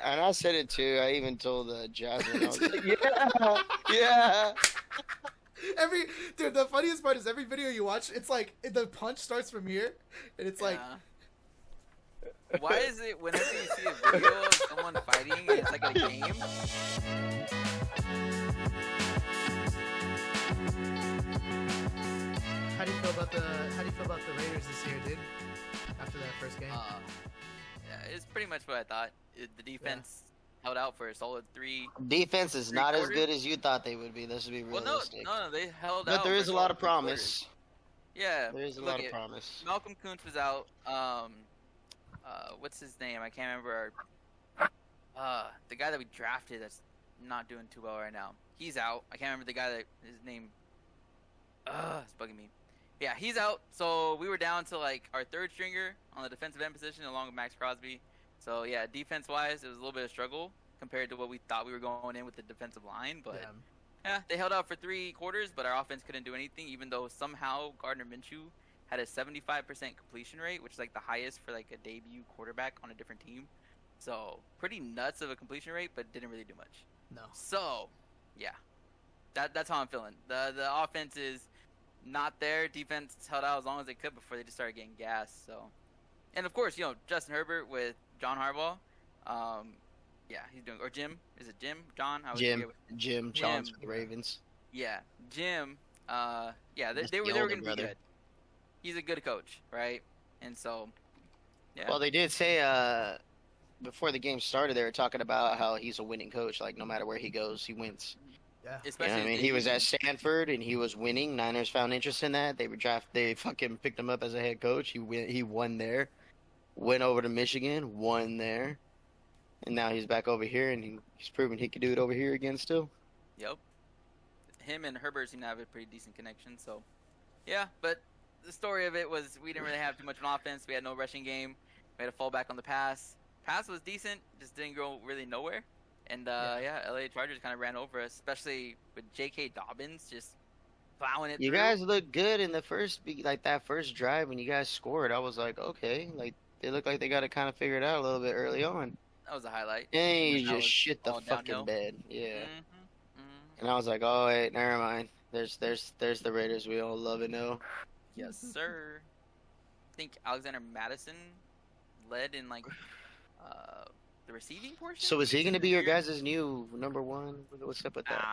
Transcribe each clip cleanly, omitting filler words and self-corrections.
and I said it too. I even told Jasmine. I was like, yeah, yeah. Dude, the funniest part is every video you watch, it's like the punch starts from here, and it's like, Why is it whenever you see a video of someone fighting, it's like a game? how do you feel about the Raiders this year, dude? After that first game. Yeah, it's pretty much what I thought. The defense held out for a solid three. Defense is not as quarters. good as you thought they would be. Let's be Well, realistic. no, they held But out. there for is a lot of solid three quarters. promise. Yeah, There is a look lot of it, promise. Malcolm Kuntz was out. What's his name? I can't remember. The guy that we drafted that's not doing too well right now. He's out. I can't remember the guy that his name. It's bugging me. Yeah, he's out. So we were down to like our third stringer on the defensive end position, along with Max Crosby. So yeah, defense-wise, it was a little bit of struggle compared to what we thought we were going in with the defensive line. But yeah, they held out for 3 quarters, but our offense couldn't do anything. Even though somehow Gardner Minshew had a 75% completion rate, which is like the highest for like a debut quarterback on a different team. So pretty nuts of a completion rate, but didn't really do much. No. So yeah, that's how I'm feeling. The offense is not there. Defense held out as long as they could before they just started getting gassed. So, and of course, Justin Herbert with John Harbaugh. Yeah, he's doing. Or Jim, is it Jim? John? Jim Chance with the Ravens. Yeah, Jim. Yeah, they were going to be good. He's a good coach, right? And so, yeah. Well, they did say before the game started, they were talking about how he's a winning coach. Like no matter where he goes, he wins. Yeah. Especially I mean, he was at Stanford and he was winning. Niners found interest in that. They fucking picked him up as a head coach. He won there. Went over to Michigan, won there. And now he's back over here, and he's proven he could do it over here again still. Yep. Him and Herbert seem to have a pretty decent connection. So, yeah. But the story of it was we didn't really have too much of an offense. We had no rushing game. We had to fall back on the pass. Pass was decent, just didn't go really nowhere. And, yeah, LA Chargers kind of ran over us, especially with J.K. Dobbins just plowing it You through. guys looked good in the that first drive when you guys scored. I was like, okay, like they look like they got to kind of figure it out a little bit early on. That was a highlight. And you That just was shit the all fucking downhill. bed. Yeah. Mm-hmm. And I was like, oh wait, never mind. There's the Raiders we all love and know. Yes, sir. I think Alexander Madison led in, like, the receiving portion. So is he going to be your guys' new number one? What's up with that?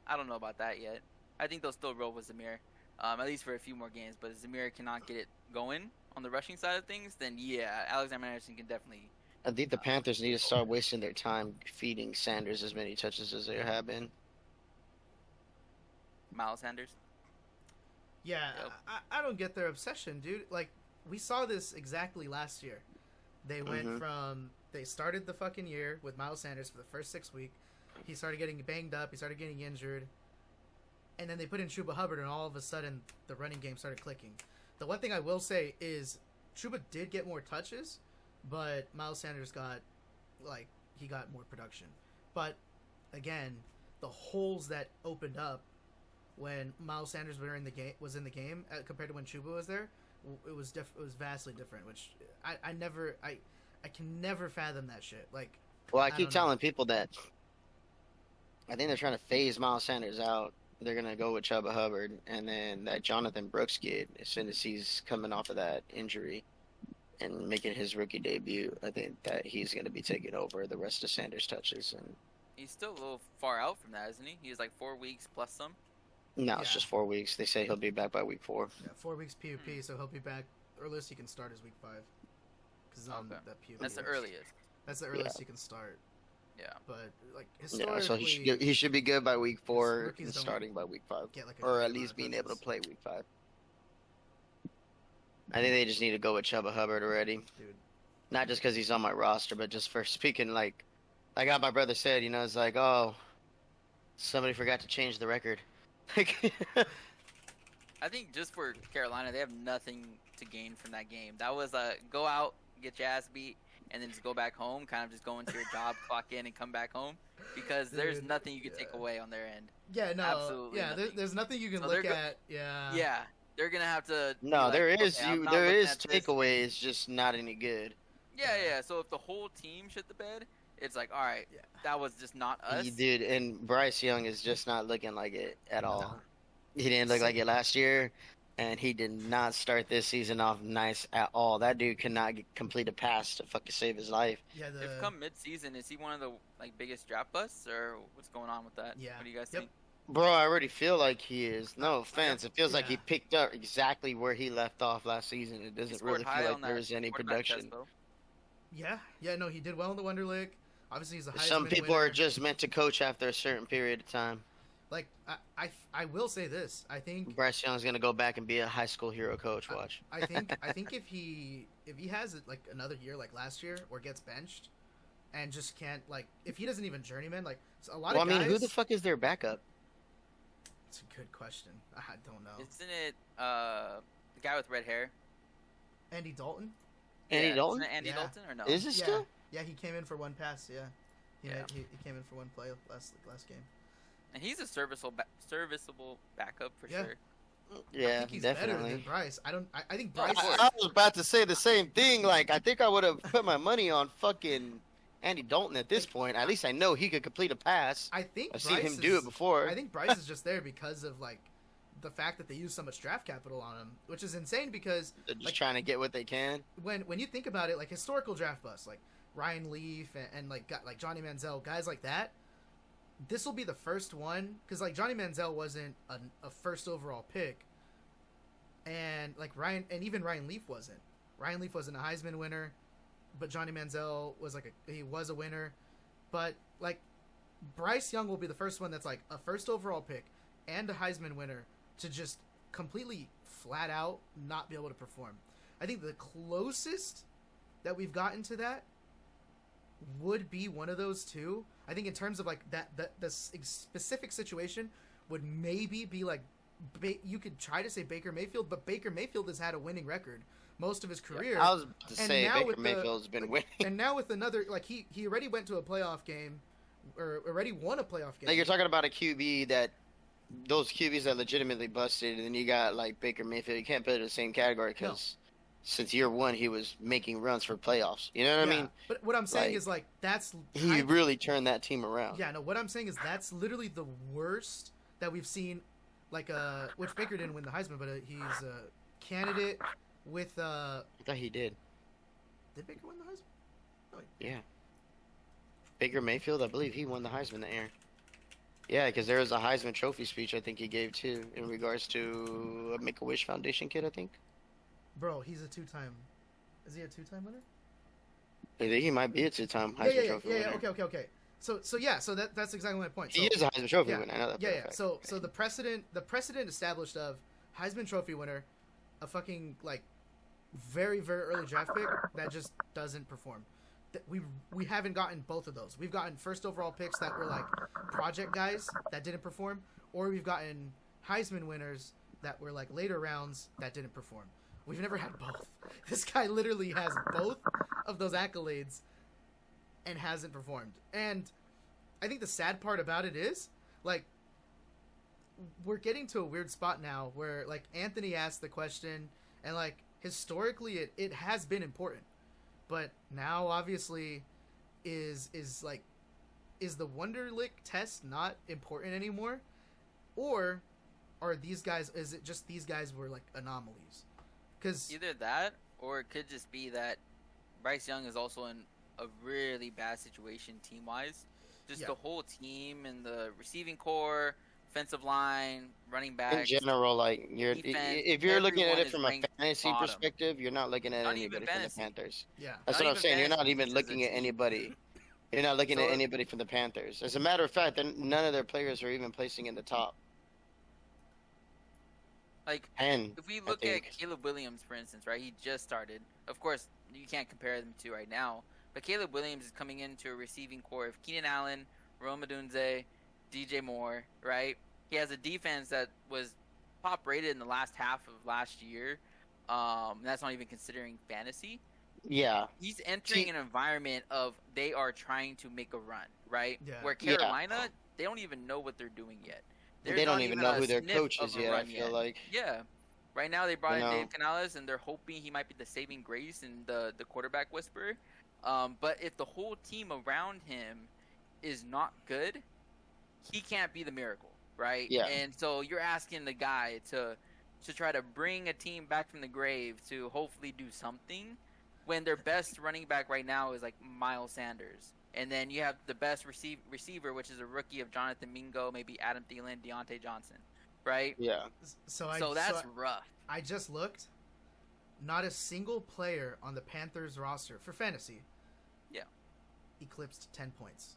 I don't know about that yet. I think they'll still roll with Zamir, at least for a few more games. But if Zamir cannot get it going on the rushing side of things, then yeah, Alexander Madison can definitely. I think the Panthers need to start wasting their time feeding Sanders as many touches as there have been. Miles Sanders. Yeah, Yep. I don't get their obsession, dude. Like, we saw this exactly last year. They went from... They started the fucking year with Miles Sanders for the first 6 weeks. He started getting banged up. He started getting injured. And then they put in Chuba Hubbard, and all of a sudden, the running game started clicking. The one thing I will say is Chuba did get more touches, but Miles Sanders got more production. But, again, the holes that opened up when Miles Sanders was in the game compared to when Chuba was there, it was vastly different. Which I can never fathom that shit. Like, well, I keep telling people that I think they're trying to phase Miles Sanders out. They're gonna go with Chuba Hubbard, and then that Jonathan Brooks kid, as soon as he's coming off of that injury and making his rookie debut, I think that he's gonna be taking over the rest of Sanders' touches. And He's still a little far out from that, isn't he? He's like 4 weeks plus some. no, it's just 4 weeks. They say he'll be back by week 4. Yeah, 4 weeks PUP, so he'll be back. Earliest he can start is week 5. Because on that PUP. That's the earliest. That's the earliest he can start. Yeah. But like Yeah, historically, so he should be good by week 4, rookies and don't starting by week 5, get like a or good at amount least of being able to touches. play week 5. I think they just need to go with Chuba Hubbard already. Dude. Not just because he's on my roster, but just for speaking like how my brother said, it's like, oh, somebody forgot to change the record. Like, I think just for Carolina, they have nothing to gain from that game. That was a go out, get your ass beat, and then just go back home, kind of just go into your job, clock in, and come back home. Because there's Dude, nothing you can take away on their end. Yeah, no, Absolutely yeah. nothing. There's nothing you can So look at. Yeah. Yeah, they're gonna have to. be no, like, there is okay, I'm not there looking is at this. takeaways, just not any good. Yeah. So if the whole team shit the bed, it's like, all right, Yeah. that was just not us. Dude, and Bryce Young is just not looking like it at all. No. He didn't look like it last year, and he did not start this season off nice at all. That dude could not complete a pass to fucking save his life. Yeah, If come mid-season, is he one of the like biggest draft busts, or what's going on with that? Yeah. What do you guys Yep. think? Bro, I already feel like he is. No offense. It feels like he Yeah. picked up exactly where he left off last season. It He doesn't scored really high feel on like that there was any quarterback test, production. though. yeah, no, he did well in the Wonderlic. Obviously, he's a Heisman Some people winner. are just meant to coach after a certain period of time. Like, I will say this. I think Bryce Young's gonna go back and be a high school hero coach. Watch. I think if he has like another year like last year or gets benched and just can't like if he doesn't even journeyman like a lot Well, of I mean, guys. who the fuck is their backup? It's a good question. I don't know. Isn't it the guy with red hair? Andy Dalton? Andy Yeah, Dalton? Isn't it Andy Yeah. Dalton or no? Is it Yeah. still? Yeah, he came in for one pass. Yeah, Yeah. he came in for one play last game. And he's a serviceable backup for Yeah. sure. I Yeah, think he's better definitely. than Bryce. I think Oh, Bryce. of course. I was about to say the same thing. Like, I think I would have put my money on fucking Andy Dalton at this point. At least I know he could complete a pass. I think I've Bryce seen him do it before. I think Bryce is just there because of like the fact that they use so much draft capital on him, which is insane because They're just like, trying to get what they can. when you think about it, like historical draft busts, like Ryan Leaf and like Johnny Manziel, guys like that. This will be the first one because like Johnny Manziel wasn't a first overall pick, and like even Ryan Leaf wasn't. Ryan Leaf wasn't a Heisman winner, but Johnny Manziel was he was a winner. But like Bryce Young will be the first one that's like a first overall pick and a Heisman winner to just completely flat out not be able to perform. I think the closest that we've gotten to that would be one of those two. I think in terms of like the specific situation would maybe be like you could try to say Baker Mayfield, but Baker Mayfield has had a winning record most of his career. I was about to And say now Baker with the- Mayfield's been winning. And now with another like he already went to a playoff game or already won a playoff game. Like, you're talking about a QB that those QBs that legitimately busted, and then you got like Baker Mayfield. You can't put it in the same category because since year one he was making runs for playoffs. You know what I mean? But what I'm saying Like, is like that's He really turned that team around. Yeah, no, what I'm saying is that's literally the worst that we've seen. Like, which Baker didn't win the Heisman, but he's a candidate with. I thought he did. Did Baker win the Heisman? Yeah. Baker Mayfield, I believe he won the Heisman that year. Yeah, because there was a Heisman Trophy speech I think he gave too in regards to a Make-A-Wish Foundation kid, I think. Bro, he's a two-time. Is he a two-time winner? I think he might be a two-time Heisman Trophy winner. Okay. So that's exactly my point. He So, is a Heisman Trophy yeah, winner. I know that. for a yeah. fact. So the precedent established of Heisman Trophy winner, a fucking like very very early draft pick that just doesn't perform. We haven't gotten both of those. We've gotten first overall picks that were like project guys that didn't perform, or we've gotten Heisman winners that were like later rounds that didn't perform. We've never had both. This guy literally has both of those accolades and hasn't performed. And I think the sad part about it is, like, we're getting to a weird spot now where, like, Anthony asked the question, and, like, historically it has been important. But now, obviously, is the Wonderlic test not important anymore? Or are these guys, is it just these guys were, like, anomalies? Because Either that, or it could just be that Bryce Young is also in a really bad situation team-wise. Just Yeah. the whole team and the receiving core, offensive line, running back. In general, like defense, if you're looking at everyone it is from a ranked fantasy bottom. perspective, you're not looking at Not even anybody from the fantasy. Panthers. yeah. That's Not what I'm even saying. You're not fantasy, even just as looking a at team. anybody. You're not looking So- at anybody from the Panthers. As a matter of fact, none of their players are even placing in the top Like, 10. if we I look at think. Caleb Williams, for instance, right? He just started. Of course, you can't compare them to right now. But Caleb Williams is coming into a receiving core of Keenan Allen, Rome Odunze, DJ Moore, right? He has a defense that was top rated in the last half of last year. That's not even considering fantasy. Yeah. He's entering See- an environment of they are trying to make a run, right? Yeah. Where Yeah. Carolina, they don't even know what they're doing yet. There's They don't not even a know who their sniff coach of is a yet, I run feel like. Yeah. Right now they brought You in know. Dave Canales and they're hoping he might be the saving grace and the quarterback whisperer. But if the whole team around him is not good, he can't be the miracle, right? Yeah. And so you're asking the guy to try to bring a team back from the grave to hopefully do something when their best running back right now is like Miles Sanders. And then you have the best receiver, which is a rookie of Jonathan Mingo, maybe Adam Thielen, Deontay Johnson, right? Yeah. So that's rough. I just looked. Not a single player on the Panthers roster for fantasy. Yeah. Eclipsed 10 points.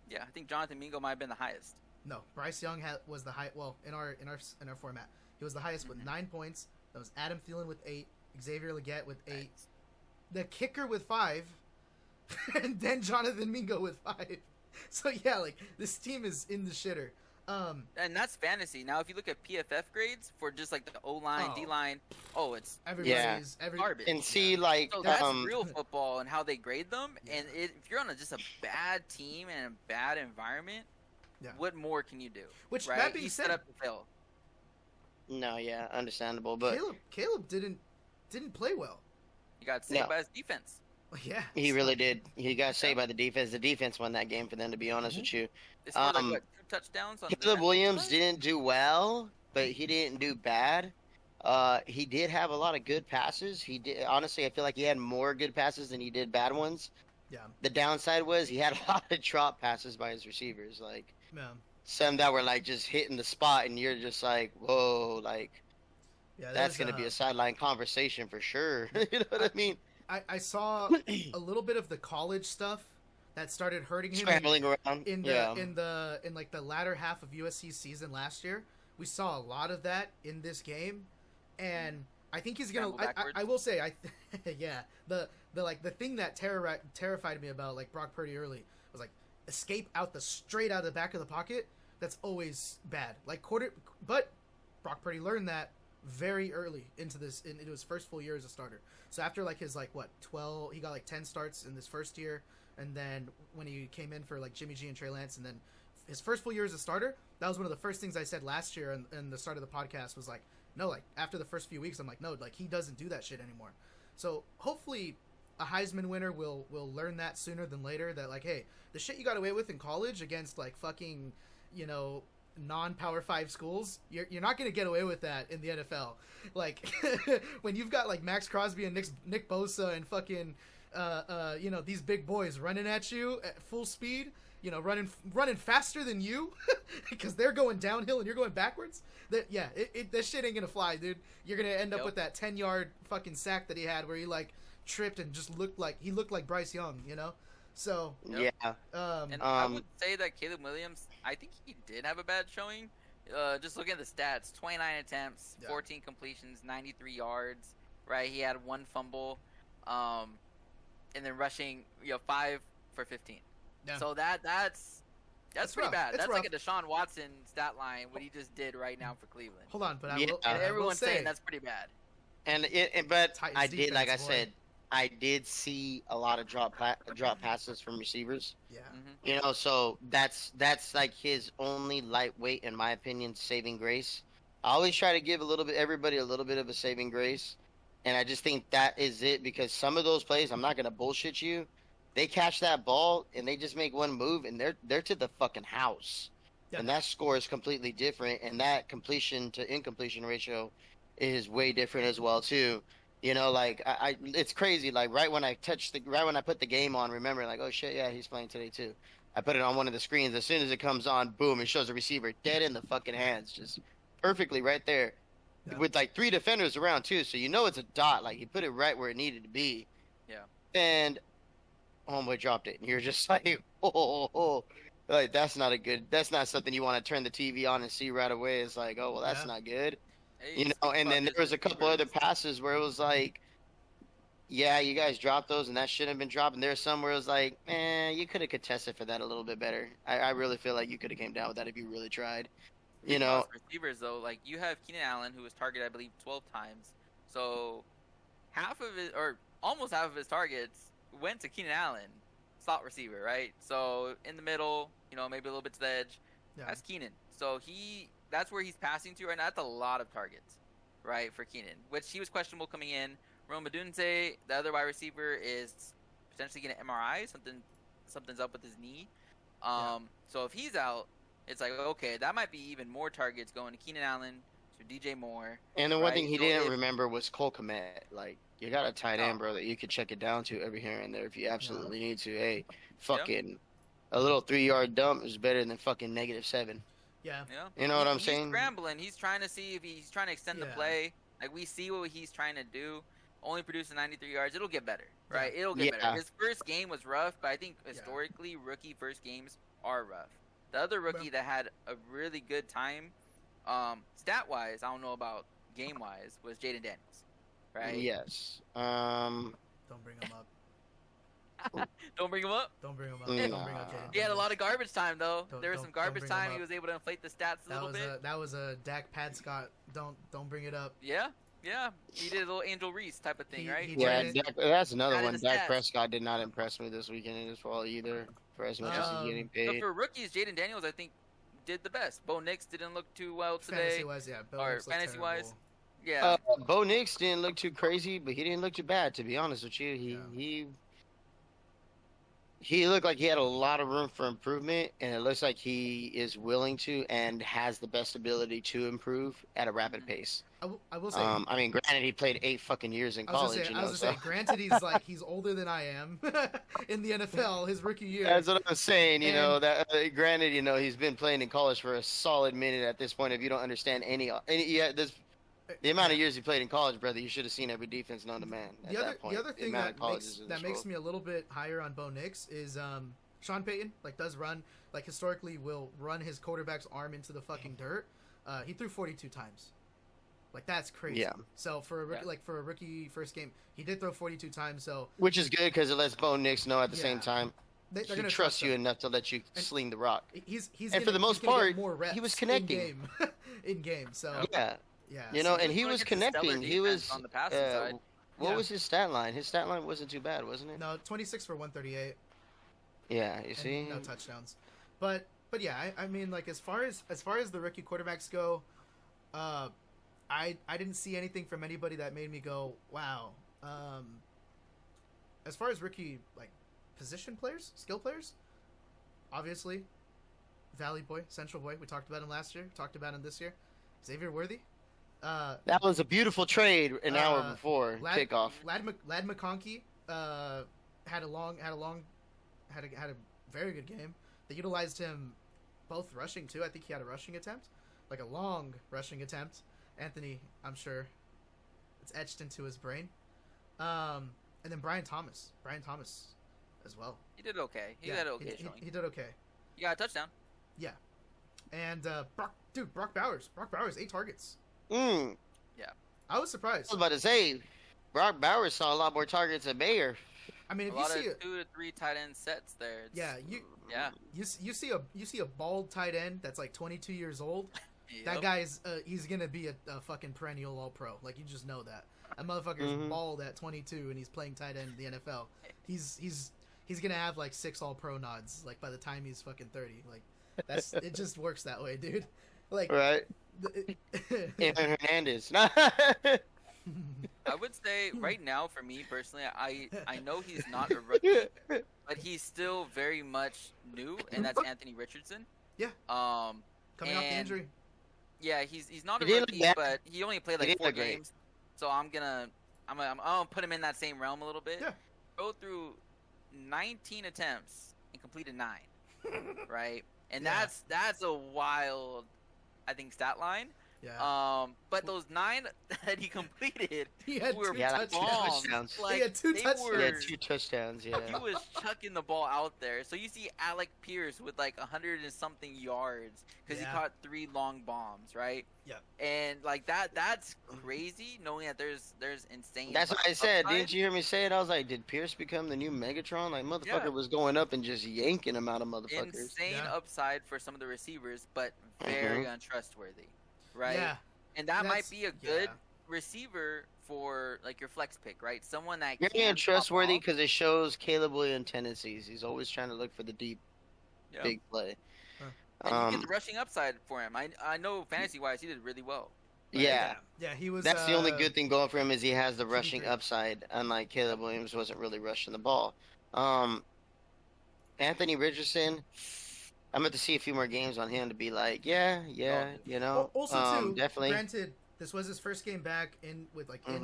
Yeah, I think Jonathan Mingo might have been the highest. No, Bryce Young was the high. Well, in our format, he was the highest with 9 points. That was Adam Thielen with 8, Xavier Legette with 8, Nice. the kicker with 5, and then Jonathan Mingo with 5. So yeah, like this team is in the shitter. And that's fantasy. Now, if you look at PFF grades for just like the O line, Oh. D line, it's Everybody's garbage. And see, like, So that's real football and how they grade them. And if you're on just a bad team and a bad environment, what more can you do? Which right? that being He's said, set up to fail. no, yeah, understandable, but Caleb didn't play well. He got saved No. by his defense. Yeah, he really did. He got saved by the defense. The defense won that game for them, to be honest with you. They scored like, Um, 2 touchdowns on the Caleb defensive Williams side? didn't do well, but he didn't do bad. He did have a lot of good passes. He did, honestly, I feel like he had more good passes than he did bad ones. Yeah. The downside was he had a lot of drop passes by his receivers, like Yeah. some that were like just hitting the spot, and you're just like, whoa, like Yeah, that's gonna be a sideline conversation for sure. You know what I mean? I saw a little bit of the college stuff that started hurting him Scrambling around. in Yeah. like the latter half of USC's season last year. We saw a lot of that in this game, and I think he's gonna. Scramble backwards. I will say, yeah, the thing that terrified me about like Brock Purdy early was like escape straight out of the back of the pocket. That's always bad. Like but Brock Purdy learned that very early into his first full year as a starter. So after like his 12, he got like 10 starts in this first year, and then when he came in for like Jimmy G and Trey Lance, and then his first full year as a starter, that was one of the first things I said last year in the start of the podcast was like, no, like after the first few weeks, I'm like, no, like he doesn't do that shit anymore. So hopefully a Heisman winner will learn that sooner than later, that like, hey, the shit you got away with in college against like fucking, non-Power 5 schools, you're not going to get away with that in the NFL. Like when you've got like Max Crosby and Nick Bosa and fucking these big boys running at you at full speed, running faster than you because they're going downhill and you're going backwards. That shit ain't going to fly, dude. You're going to end up with that 10-yard fucking sack that he had where he like tripped and just looked like Bryce Young, So Yeah. And I would say that Caleb Williams, I think he did have a bad showing. Just looking at the stats, 29 attempts, 14 completions, 93 yards, right? He had 1 fumble, and then rushing, 5 for 15. Yeah. So that's pretty rough. bad. It's That's rough. like a Deshaun Watson stat line, what he just did right now for Cleveland. Hold on, but Yeah. And I will everyone's say, saying that's pretty bad. But Titans I did, like I defense, boy. said, I did see a lot of drop passes from receivers. yeah. So that's like his only lightweight, in my opinion, saving grace. I always try to give everybody a little bit of a saving grace, and I just think that is it, because some of those plays, I'm not gonna bullshit you, they catch that ball and they just make one move and they're to the fucking house, and that score is completely different, and that completion to incompletion ratio is way different as well too. I it's crazy. Like right when I put the game on, remember, like, oh shit, yeah, he's playing today too. I put it on one of the screens. As soon as it comes on, boom, it shows the receiver dead in the fucking hands, just perfectly right there, with like 3 defenders around too. So it's a dot. Like he put it right where it needed to be. Yeah. And homeboy dropped it, and you're just like, oh. Like that's not something you want to turn the TV on and see right away. It's like, oh well, that's not good. Hey, And then there was a couple other passes where it was like, yeah, you guys dropped those, and that shouldn't have been dropped. And there's some where it was like, man, you could have contested for that a little bit better. I really feel like you could have came down with that if you really tried. Receivers though, like you have Keenan Allen, who was targeted, I believe, 12 times. So almost half of his targets went to Keenan Allen, slot receiver, right? So in the middle, maybe a little bit to the edge. Yeah. That's Keenan. So that's where he's passing to right now. That's a lot of targets, right, for Keenan, which he was questionable coming in. Rome Odunze, the other wide receiver, is potentially get an MRI. Something's up with his knee. Yeah. So if he's out, it's like, okay, that might be even more targets going to Keenan Allen, to DJ Moore. And the one right? thing he So didn't if, remember was Cole Kmet. Like, you got a tight oh, end, bro, that you could check it down to every here and there if you absolutely need to. Hey, yeah, fucking a little 3-yard dump is better than fucking -7. Yeah. yeah. You know what I'm He's saying? scrambling. He's trying to see if he's trying to extend the Yeah. play. Like, we see what he's trying to do. Only producing 93 yards. It'll get better, right? It'll get Yeah. better. His first game was rough, but I think historically, rookie first games are rough. The other rookie that had a really good time, stat-wise, I don't know about game-wise, was Jaden Daniels, right? Yes. Don't bring him up. Don't bring him up. Don't bring him up. Nah. Don't bring up Jaden. He had a lot of garbage time, though. Don't- There was don't- some garbage don't bring him time. He up. was able to inflate the stats a That little was bit. that was a Dak Padscott. Don't bring it up. Yeah. He did a little Angel Reese type of thing, He- right? he Yeah, did it. that's another Added one. the Dak stats. Prescott did not impress me this weekend as well either, for as much as he's getting So paid. for rookies, Jaden Daniels, I think, did the best. Bo Nix didn't look too well today. Fantasy-wise, yeah. Bill Or Nix looked fantasy-wise. terrible. Yeah. Bo Nix didn't look too crazy, but he didn't look too bad, to be honest with you. He looked like he had a lot of room for improvement, and it looks like he is willing to and has the best ability to improve at a rapid pace. I will say. I mean, granted, he played 8 fucking years in college. I was gonna say, granted, he's older than I am in the NFL. His rookie year. That's what I'm saying. You know And- that. Granted, you know he's been playing in college for a solid minute at this point. If you don't understand any the amount of years he played in college, brother, you should have seen every defense known to man. At that point. The other thing amount of that colleges in this makes world. me a little bit higher on Bo Nix is Sean Payton does run historically will run his quarterback's arm into the fucking dirt. He threw 42 times. Like, that's crazy. Yeah. So for a rookie, for a rookie first game, he did throw 42 times. So Which is good because it lets Bo Nix know at the same Yeah. time they're he gonna trusts you him. enough to let you And- sling the rock. He's And gonna, for the most he's gonna get part, more reps he was connecting. in game. In game. So Yeah, yeah. you know, so- and he He's was gonna get the stellar connecting. He defense was on the passing side. What Yeah. was his stat line? His stat line wasn't too bad, wasn't it? no 26 for 138. Yeah, you And see. no touchdowns. But yeah, I mean, like, as far as the rookie quarterbacks go, I didn't see anything from anybody that made me go, wow. As far as rookie, like, position players, skill players, obviously, Valley Boy, Central Boy, we talked about him last year, talked about him this year, Xavier Worthy. That was a beautiful trade an hour before kickoff. Lad McConkey had a very good game. They utilized him both rushing too. I think he had a rushing attempt, like a long rushing attempt. Anthony, I'm sure it's etched into his brain. And then Brian Thomas as well. He did okay. He Yeah, had okay showing. he did okay. He got a touchdown. Yeah, and Brock Bowers, 8 targets. Mm. I was I was surprised. about to say, Brock Bowers saw a lot more targets than Bayer. I mean, A if you lot see of 2 to 3 tight end sets there. yeah, Yeah. you see a bald tight end that's like 22 years old. That Yep. guy's he's gonna be a fucking perennial all pro. Like, you just know that. That motherfucker's Mhm. bald at 22 and he's playing tight end in the NFL. He's gonna have like 6 all pro nods like by the time he's fucking 30. Like, that's it just works that way, dude. Like Right. Aaron Hernandez. I would say right now, for me personally, I know he's not a rookie, but he's still very much new, and that's Anthony Richardson. Yeah. Coming off the and- injury. Yeah, he's not a He didn't rookie, look bad. but he only played He like didn't 4 look great. games, so I'm gonna put him in that same realm a little bit. Yeah. Go through 19 attempts and completed 9, right? And Yeah. that's a wild, I think, stat line. Yeah. But those 9 that he completed He had were 2 Yeah, like touchdowns. touchdowns. Like, He had 2 they touchdowns. were- Yeah, 2 touchdowns. He Yeah. was chucking the ball out there. So you see Alec Pierce with like 100 and something yards because Yeah. he caught 3 long bombs, right? Yeah. And like that's crazy, knowing that there's insane. That's what I said. upside. Didn't you hear me say it? I was like, did Pierce become the new Megatron? Like, motherfucker Yeah. was going up and just yanking him out of motherfuckers. Insane Yeah. upside for some of the receivers, but very untrustworthy, right? Yeah. And that might That's- be a good yeah. receiver for like your flex pick, right? Someone that You're can being pop trustworthy off. because it shows Caleb Williams tendencies. He's always trying to look for the deep, Yeah. big play. And you get the rushing upside for him. I know fantasy wise he did really well. Yeah. Yeah, he was. That's the only good thing going for him is he has the pretty rushing great. upside. Unlike Caleb Williams wasn't really rushing the ball. Um, Anthony Richardson, I'm about to see a few more games on him to be like, yeah, Oh, yeah, you know, also too. definitely. Granted, this was his first game back in with like Hmm.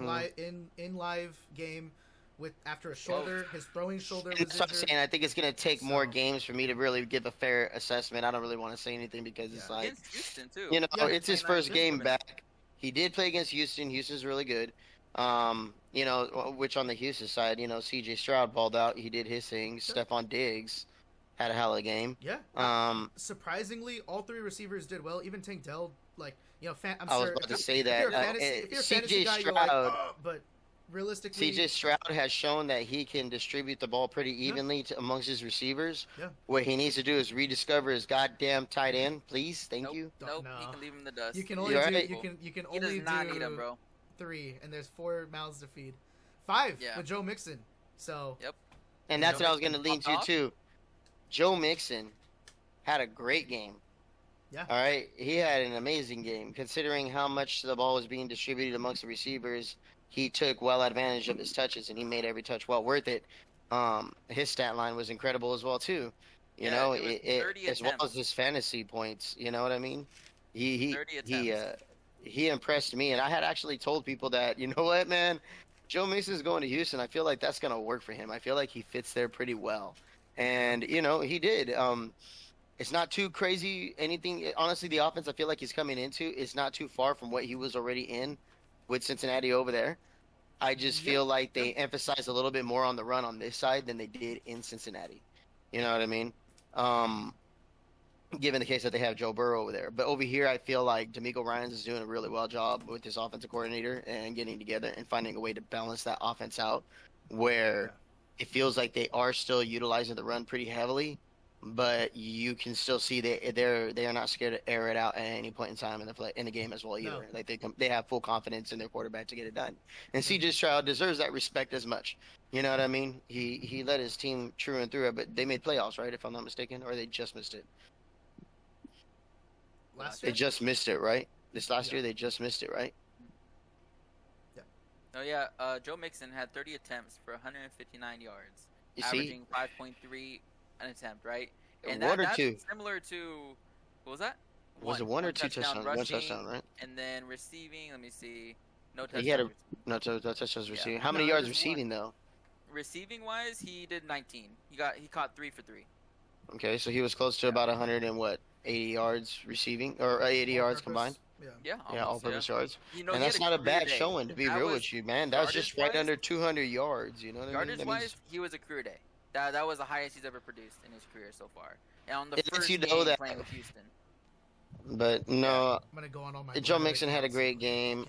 in live game with after a Oh, shoulder. His throwing shoulder And was that's what I'm injured. saying. I think it's gonna take more So games for me to really give a fair assessment. I don't really want to say anything because yeah, it's like, against Houston too. you know, yeah, it's his 29 first yeah, game receiving. back. He did play against Houston. Houston's really good. You know, which on the Houston side, you know, CJ Stroud balled out. He did his thing. yeah. Stephon Diggs had a hell of a game. Yeah. Um, Surprisingly, all three receivers did well. Even Tank Dell, like I'm I was sure about to say if you're that. a fantasy if you're a fantasy CJ guy, you're like, Stroud oh, but realistically, CJ Stroud has shown that he can distribute the ball pretty yeah, evenly amongst his receivers. yeah, What he needs to do is rediscover his goddamn tight end, please. Thank Nope, you. nope. no. He can leave him in the dust. You can He only You're is do right. terrible. you can He does only not need him, do bro. 3, and there's 4 mouths to feed. 5 Yeah. with Joe Mixon. So Yep. And you that's know, what I was going to lean Popped to off. too. Joe Mixon had a great game. yeah, All right, he had an amazing game considering how much the ball was being distributed amongst the receivers. He took well advantage of his touches and he made every touch well worth it. His stat line was incredible as well too. You Yeah, know, it was 30 as well as attempts. his fantasy points. You know what I mean? He he 30 he attempts. he impressed me, and I had actually told people that you know what, man, Joe Mason's going to Houston. I feel like that's gonna work for him. I feel like he fits there pretty well, and you know he did. It's not too crazy. Anything, honestly, the offense I feel like he's coming into is not too far from what he was already in with Cincinnati over there. I just yeah, feel like yeah, they emphasize a little bit more on the run on this side than they did in Cincinnati. You know what I mean? Um, Given the case that they have Joe Burrow over there. But over here, I feel like D'Amico Ryans is doing a really well job with his offensive coordinator and getting together and finding a way to balance that offense out yeah. where it feels like they are still utilizing the run pretty heavily, but you can still see they are not scared to air it out at any point in time in the game as well No, either. Like they have full confidence in their quarterback to get it done. And yeah. CJ Stroud deserves that respect as much. You know what I mean? He led his team true and through it, but they made playoffs, right? If I'm not mistaken, or they just missed it. Last They year, just missed it, right? This last yeah, year they just missed it, right? yeah. Oh yeah, Joe Mixon had 30 attempts for 159 yards, You see, averaging 5.3 an attempt, right? And one or that's two. similar to what was that? Was it one or One two touchdown touchdowns? One rushing, touchdown, right? and then receiving. Let me see, no He had touchdown. no touchdowns Yeah, receiving. How No, many it yards was 1. receiving though? receiving wise, he did 19. He caught 3 for 3. Okay, so he was close to Yeah, about 100 and what, 80 yards receiving or 80 All yards combined? purpose. Yeah, yeah, Yeah, almost, yeah. all-purpose yards. You know, And he had that's a not a career bad day. showing, to be That real was with you, man. That was just yardage right wise. under 200 yards. You know what I mean? Yardage That means wise, he was a career day. That was the highest he's ever produced in his career so far. And on the it lets first you know game that. playing with Houston. But Yeah. no, I'm gonna go on all my. Joe Monday Mixon had a accounts. great game.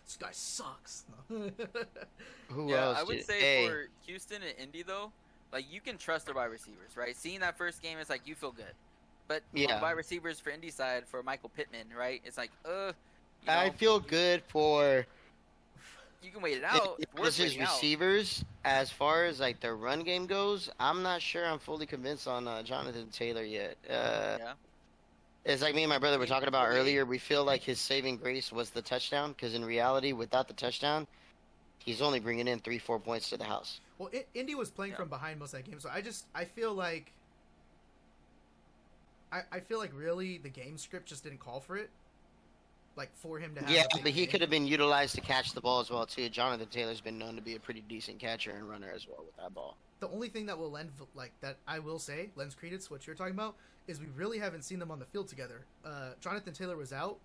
This guy sucks. Who Yeah, else I would did? say Hey, for Houston and Indy though, like you can trust their wide receivers, right? Seeing that first game, it's like you feel good. But on yeah. wide receivers for Indy side for Michael Pittman, right? It's like, you I know, feel good for you can wait it out. It's worth his waiting out. receivers. As far as like their run game goes, I'm not sure I'm fully convinced on Jonathan Taylor yet. Yeah. It's like me and my brother were talking about Really? earlier. We feel like his saving grace was the touchdown, because in reality, without the touchdown, he's only bringing in 3-4 points to the house. Well, Indy was playing Yeah. from behind most of that game, so I feel like I feel like really the game script just didn't call for it, like for him to have. Yeah, a big but he game. could have been utilized to catch the ball as well too. Jonathan Taylor's been known to be a pretty decent catcher and runner as well with that ball. The only thing that will lend like that I will say lends credence to what you're talking about is we really haven't seen them on the field together. Jonathan Taylor was out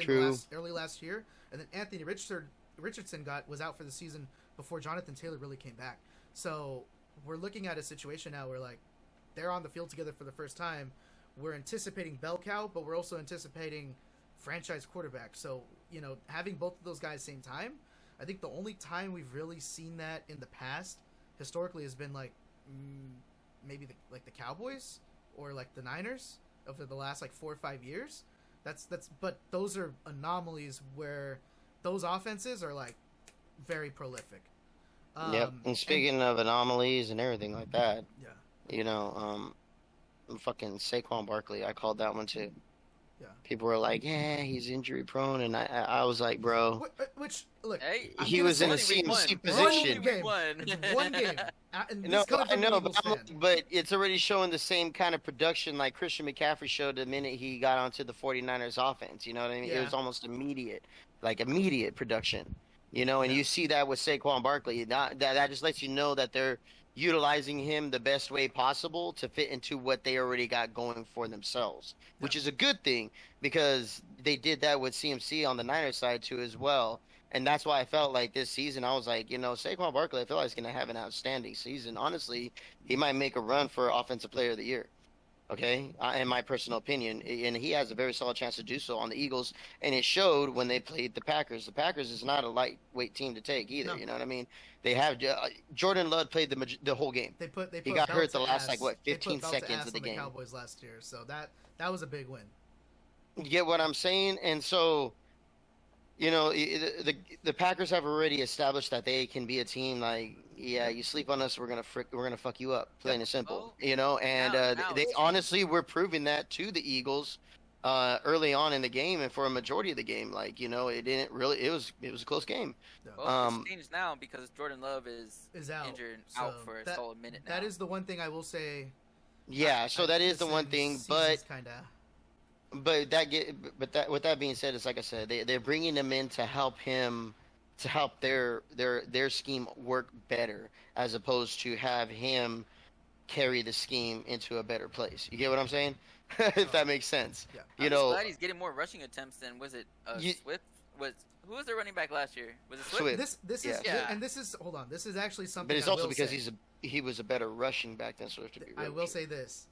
True. early last year, and then Anthony Richardson was out for the season before Jonathan Taylor really came back. So we're looking at a situation now where like they're on the field together for the first time. We're anticipating bell cow, but we're also anticipating franchise quarterback. So having both of those guys same time, I think the only time we've really seen that in the past historically has been like maybe the Cowboys or like the Niners over the last like 4 or 5 years. But those are anomalies where those offenses are like very prolific. Yep. And speaking of anomalies and everything like that, Yeah, fucking Saquon Barkley, I called that one too. People were like, "Yeah, he's injury prone," and I was like, "Bro, Which look, Hey, he was in a CMC position." one game. And No, this coming I from an know, Eagles fan. but it's already showing the same kind of production like Christian McCaffrey showed the minute he got onto the 49ers offense. You know what I mean? It Yeah. was almost immediate, like immediate production. You know, and Yeah. you see that with Saquon Barkley. That just lets you know that they're utilizing him the best way possible to fit into what they already got going for themselves, which is a good thing because they did that with CMC on the Niners side too as well. And that's why I felt like this season, I was like, Saquon Barkley, I feel like he's going to have an outstanding season. Honestly, he might make a run for Offensive Player of the Year. Okay, in my personal opinion, and he has a very solid chance to do so on the Eagles, and it showed when they played the Packers. The Packers is not a lightweight team to take either. No. You know what I mean? They have Jordan Love played the whole game. He got belt hurt the to last ass. 15 they put belt to seconds ass of the on game. Cowboys last year, so that was a big win. You get what I'm saying? And so, the Packers have already established that they can be a team like, yeah, you sleep on us, we're gonna fuck you up, plain and simple. And they honestly were proving that to the Eagles early on in the game and for a majority of the game. Like, it didn't really it was a close game. Well, it's changed now because Jordan Love is out. Injured so out for a solid minute now. That is the one thing I will say. Yeah, that is the one thing, but with that being said, it's like I said, they're bringing him in to help their scheme work better, as opposed to have him carry the scheme into a better place. You get what I'm saying? If that makes sense. Yeah. I'm just glad he's getting more rushing attempts than Swift. Who was the running back last year? Was it Swift? This is and this is hold on. This is actually something. But it's also because he was a better rushing back than Swift. I will say this: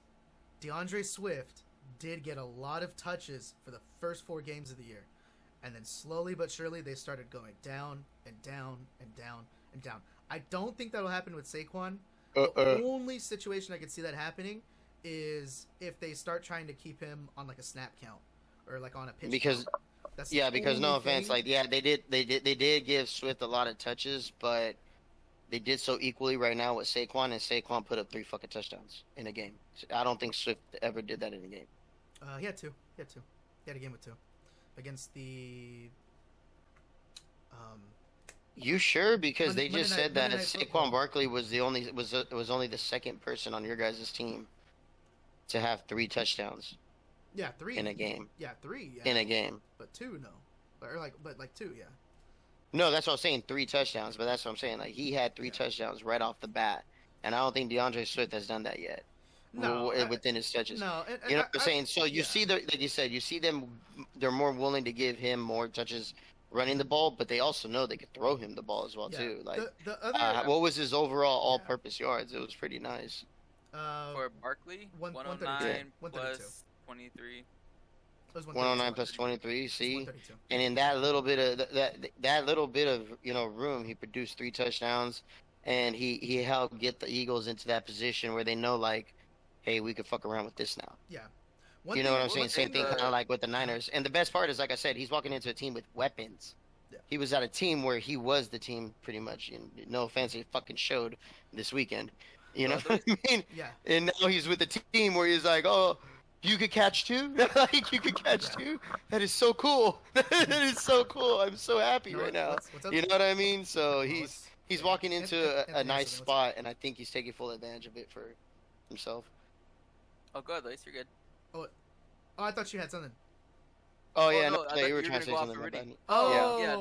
DeAndre Swift did get a lot of touches for the first 4 games of the year, and then slowly but surely they started going down and down and down and down. I don't think that'll happen with Saquon. The only situation I could see that happening is if they start trying to keep him on like a snap count or like on a pitch because count. Because no offense, like they did give Swift a lot of touches, but they did so equally right now with Saquon, and Saquon put up 3 fucking touchdowns in a game. I don't think Swift ever did that in a game. He had 2. He had a game with 2 against the. You sure? Because they just said that Monday Night Football. Saquon Barkley was only the second person on your guys' team to have 3 touchdowns. Yeah, 3 in a game. Yeah, 3. Yeah. In a game, but 2 no, but 2 yeah. No, that's what I'm saying. 3 touchdowns, but that's what I'm saying. Like he had 3 touchdowns right off the bat, and I don't think DeAndre Swift has done that yet. No, within his touches. No, you know what I'm saying. So you see like you said, you see them. They're more willing to give him more touches running the ball, but they also know they could throw him the ball as well too. Like the other, what was his overall all-purpose yards? It was pretty nice. For Barkley, 109 plus 23. 109 plus 23. See, and in that little bit of that little bit of room, he produced 3 touchdowns, and he helped get the Eagles into that position where they know like, hey, we could fuck around with this now. Yeah. You know what I'm saying? Same thing kind of like with the Niners. And the best part is, like I said, he's walking into a team with weapons. Yeah. He was at a team where he was the team pretty much. And no offense, he fucking showed this weekend. You know what I mean? Yeah. And now he's with a team where he's like, oh, you could catch 2? Like, you could catch 2? That is so cool. That is so cool. I'm so happy right now. You know what I mean? So he's walking into a nice spot, and I think he's taking full advantage of it for himself. Oh, good, Lace, you're good. Oh, I thought you had something. Oh yeah, no, you were trying to say something about that. I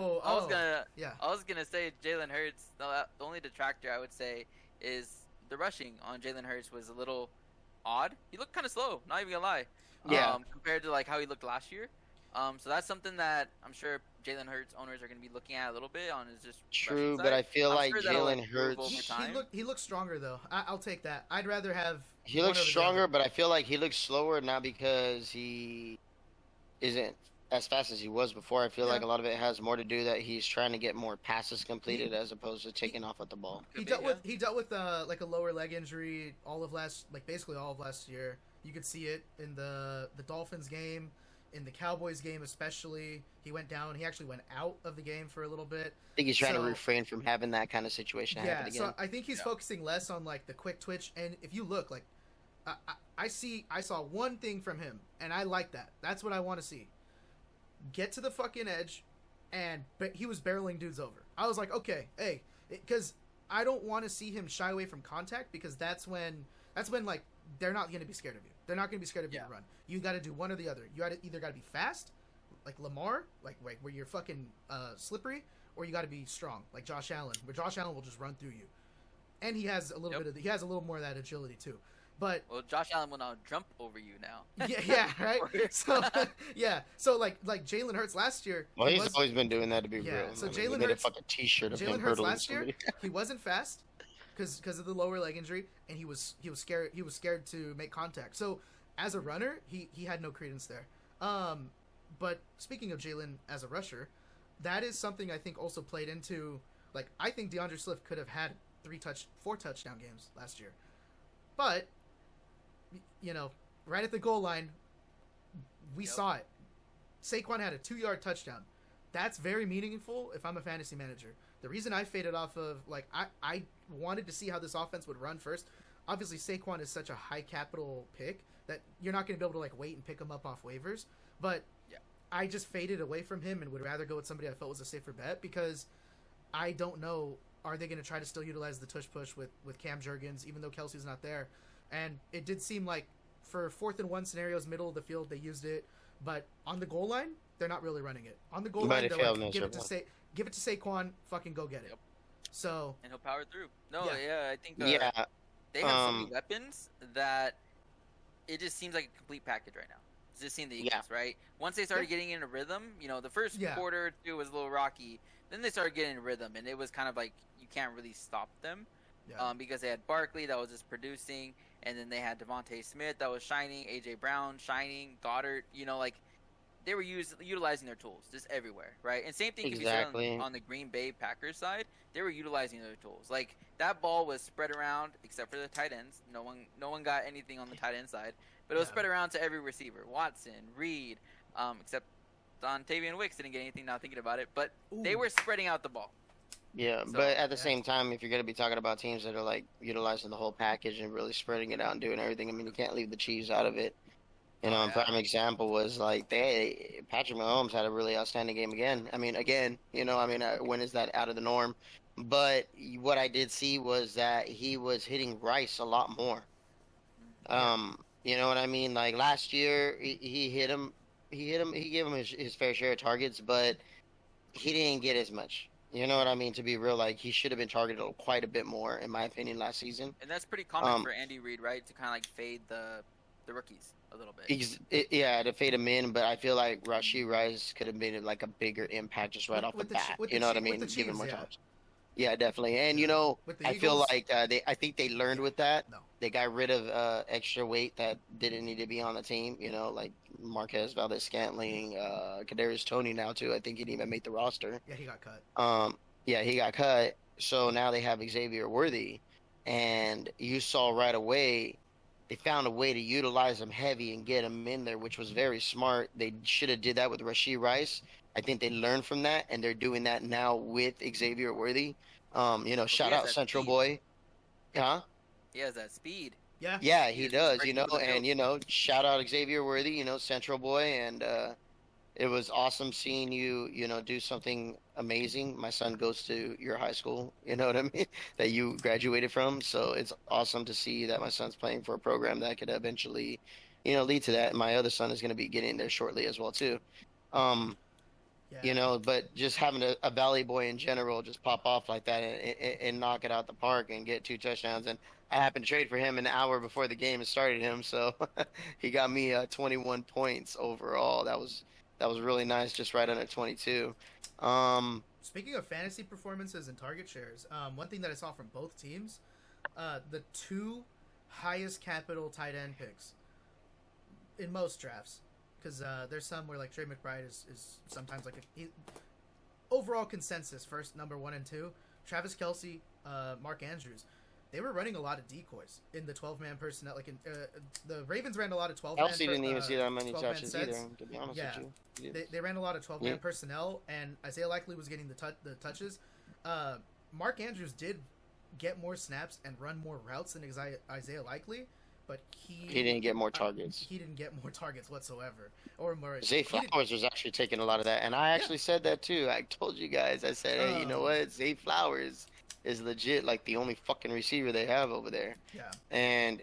was gonna say Jalen Hurts. The only detractor I would say is the rushing on Jalen Hurts was a little odd. He looked kind of slow. Not even gonna lie. Yeah. Compared to like how he looked last year. So that's something that I'm sure Jalen Hurts owners are gonna be looking at a little bit on his just true, side. but I feel I'm like sure Jalen Hurts. He looked stronger though. I'll take that. I'd rather have. He looks stronger, but I feel like he looks slower not because he isn't as fast as he was before. I feel like a lot of it has more to do that he's trying to get more passes completed as opposed to taking off with the ball. He dealt with like a lower leg injury basically all of last year. You could see it in the Dolphins game, in the Cowboys game especially. He went down. He actually went out of the game for a little bit. I think he's trying to refrain from having that kind of situation happen again. So I think he's focusing less on like the quick twitch. And if you look, like I saw one thing from him, and I like that. That's what I want to see. Get to the fucking edge, and he was barreling dudes over. I was like, okay, hey, because I don't want to see him shy away from contact, because that's when like they're not going to be scared of you. They're not going to be scared of you to run. You got to do one or the other. You either got to be fast, like Lamar, like where you're fucking slippery, or you got to be strong, like Josh Allen, where Josh Allen will just run through you. And he has a little he has a little more of that agility too. But Josh Allen will now jump over you now. yeah, right. So so like Jalen Hurts last year. Well, he's always been doing that, to be real. So Jalen Hurts made a fucking T-shirt of him Hurts hurdling last year, somebody. he wasn't fast because of the lower leg injury, and he was scared. He was scared to make contact. So as a runner, he had no credence there. But speaking of Jalen as a rusher, that is something I think also played into, like, I think DeAndre Swift could have had 4 touchdown games last year, but right at the goal line, we saw it. Saquon had a 2-yard touchdown. That's very meaningful if I'm a fantasy manager. The reason I faded off of, like, I wanted to see how this offense would run first. Obviously, Saquon is such a high capital pick that you're not going to be able to, like, wait and pick him up off waivers. But I just faded away from him and would rather go with somebody I felt was a safer bet, because I don't know, are they going to try to still utilize the tush push with Cam Jurgens, even though Kelsey's not there? And it did seem like for 4th and 1 scenarios, middle of the field, they used it. But on the goal line, they're not really running it. On the goal line, they're like, give it to Saquon, fucking go get it. So, and he'll power through. I think they have so many weapons that it just seems like a complete package right now. It's just seeing the Eagles, right? Once they started getting in a rhythm, the first quarter or two was a little rocky. Then they started getting in a rhythm, and it was kind of like you can't really stop them. Because they had Barkley that was just producing, and then they had Devontae Smith that was shining, A.J. Brown shining, Goddard, they were utilizing their tools just everywhere, right? And same thing can be said on the Green Bay Packers side. They were utilizing their tools. Like, that ball was spread around, except for the tight ends. No one got anything on the tight end side, but it was spread around to every receiver. Watson, Reed, except Dontavian Wicks didn't get anything now thinking about it, but they were spreading out the ball. Yeah, so, but at the same time, if you're going to be talking about teams that are, like, utilizing the whole package and really spreading it out and doing everything, I mean, you can't leave the cheese out of it. Prime example was, like, Patrick Mahomes had a really outstanding game again. When is that out of the norm? But what I did see was that he was hitting Rice a lot more. You know what I mean? Like, last year, he hit him. He gave him his fair share of targets, but he didn't get as much. You know what I mean? To be real, like, he should have been targeted quite a bit more, in my opinion, last season. And that's pretty common for Andy Reid, right? To kind of, like, fade the rookies a little bit. To fade him in, but I feel like Rashee Rice could have made, like, a bigger impact just right off the bat. You know what I mean? Give him more times. Yeah, definitely. And, I feel like I think they learned with that. No. They got rid of extra weight that didn't need to be on the team, like Marquez Valdez-Scantling, Kadarius Toney now, too. I think he didn't even make the roster. Yeah, he got cut. He got cut. So now they have Xavier Worthy. And you saw right away they found a way to utilize him heavy and get him in there, which was very smart. They should have did that with Rashee Rice. I think they learned from that, and they're doing that now with Xavier Worthy. Shout out Central Boy. Huh? He has that speed. Yeah. Yeah, he does, and, shout out Xavier Worthy, Central Boy, and it was awesome seeing you, do something amazing. My son goes to your high school, you know what I mean, that you graduated from, so it's awesome to see that my son's playing for a program that could eventually, lead to that. My other son is going to be getting there shortly as well, too. But just having a Valley boy in general just pop off like that and knock it out the park and get 2 touchdowns. And I happened to trade for him an hour before the game started him, so he got me 21 points overall. That was really nice, just right under 22. Speaking of fantasy performances and target shares, one thing that I saw from both teams, the 2 highest capital tight end picks in most drafts. Because there's some where, like, Trey McBride is sometimes like overall consensus first, number 1 and 2. Travis Kelce, Mark Andrews, they were running a lot of decoys in the 12-man personnel. Like, the Ravens ran a lot of 12-man. Kelce didn't even see that many touches either, to be honest with you. They ran a lot of 12-man personnel, and Isaiah Likely was getting the touches. Mark Andrews did get more snaps and run more routes than Isaiah Likely, but He didn't get more targets. He didn't get more targets whatsoever, or more. Zay Flowers was actually taking a lot of that, and I actually said that too. I told you guys. I said, hey, you know what? Zay Flowers is legit like the only fucking receiver they have over there. Yeah. And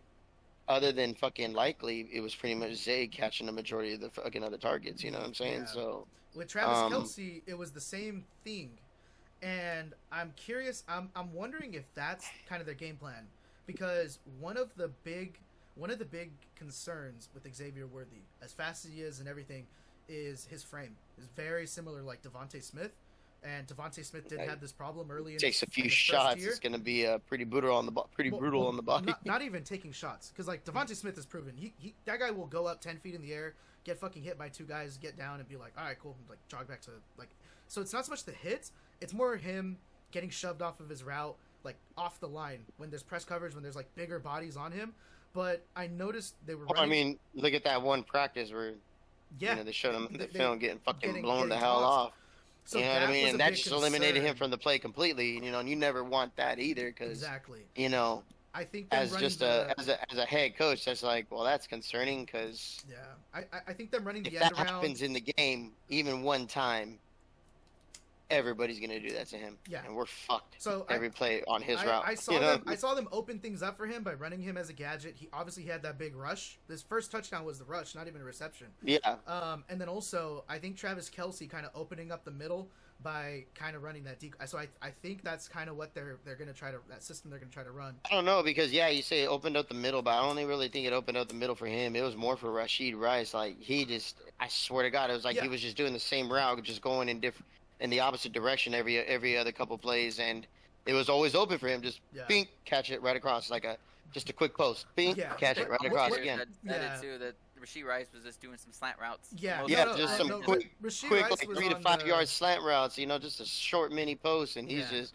other than fucking Likely, it was pretty much Zay catching the majority of the fucking other targets. You know what I'm saying? Yeah. So with Travis Kelce, it was the same thing, and I'm curious. I'm wondering if that's kind of their game plan, because one of the big concerns with Xavier Worthy, as fast as he is and everything, is his frame. Is very similar like Devontae Smith. And Devontae Smith did have this problem early in takes a few in shots. It's going to be pretty brutal on the brutal on the body. Not even taking shots, because like Devontae Smith has proven he that guy will go up 10 feet in the air, get fucking hit by two guys, get down, and be like, all right, cool, like jog back to like. So it's not so much the hits; it's more him getting shoved off of his route, like off the line when there's press coverage, when there's like bigger bodies on him. But I noticed they were. I mean, look at that one practice where they showed him in the film getting fucking blown the hell off. So you know what I mean? And that just eliminated him from the play completely. You know, and you never want that either, because you know, I think as just as a head coach, that's like, well, that's concerning, because I think them running the end around. If that happens in the game, even one time, everybody's gonna do that to him. Yeah, and we're fucked. So every play on his route. I saw them open things up for him by running him as a gadget. He obviously had that big rush. This first touchdown was the rush, not even a reception. Yeah. And then also I think Travis Kelce kind of opening up the middle by kind of running that deep. So I think that's kind of what they're gonna try to, that system they're gonna try to run. I don't know, because you say it opened up the middle, but I don't really think it opened up the middle for him. It was more for Rashid Rice. Like I swear to God, it was like he was just doing the same route, just going in the opposite direction every other couple plays, and it was always open for him. Just bink, catch it right across, like just a quick post, bink, catch it right across again. That too. That Rashid Rice was just doing some slant routes. Just some quick like 3 to 5 yard slant routes. You know, just a short mini post, and he's just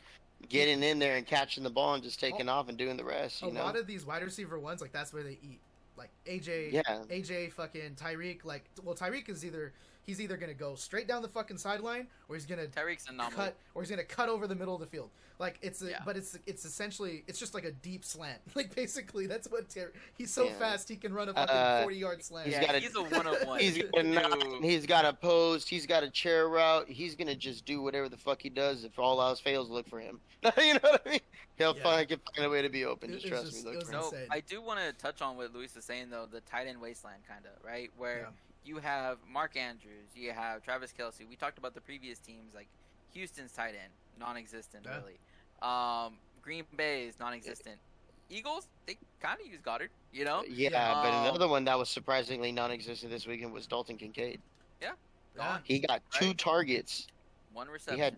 getting in there and catching the ball and just taking off and doing the rest. You know, a lot of these wide receiver ones, like that's where they eat. Like AJ, fucking Tyreek. Like, well, Tyreek is he's either gonna go straight down the fucking sideline, or he's gonna cut over the middle of the field. Like but it's essentially it's just like a deep slant. Like basically that's what he's so fast he can run a fucking 40-yard slant. He's a one-on-one. He's got a post. He's got a chair route. He's gonna just do whatever the fuck he does. If all else fails, look for him. You know what I mean? He'll find a way to be open. Just trust me. Look for him. I do want to touch on what Luis is saying though. The tight end wasteland, kind of right where. You have Mark Andrews, you have Travis Kelce. We talked about the previous teams, like Houston's tight end, non-existent really. Green Bay's non-existent. Eagles, they kind of use Goddard, you know? Yeah, but another one that was surprisingly non-existent this weekend was Dalton Kincaid. Yeah. He got 2 targets. 1 reception. He had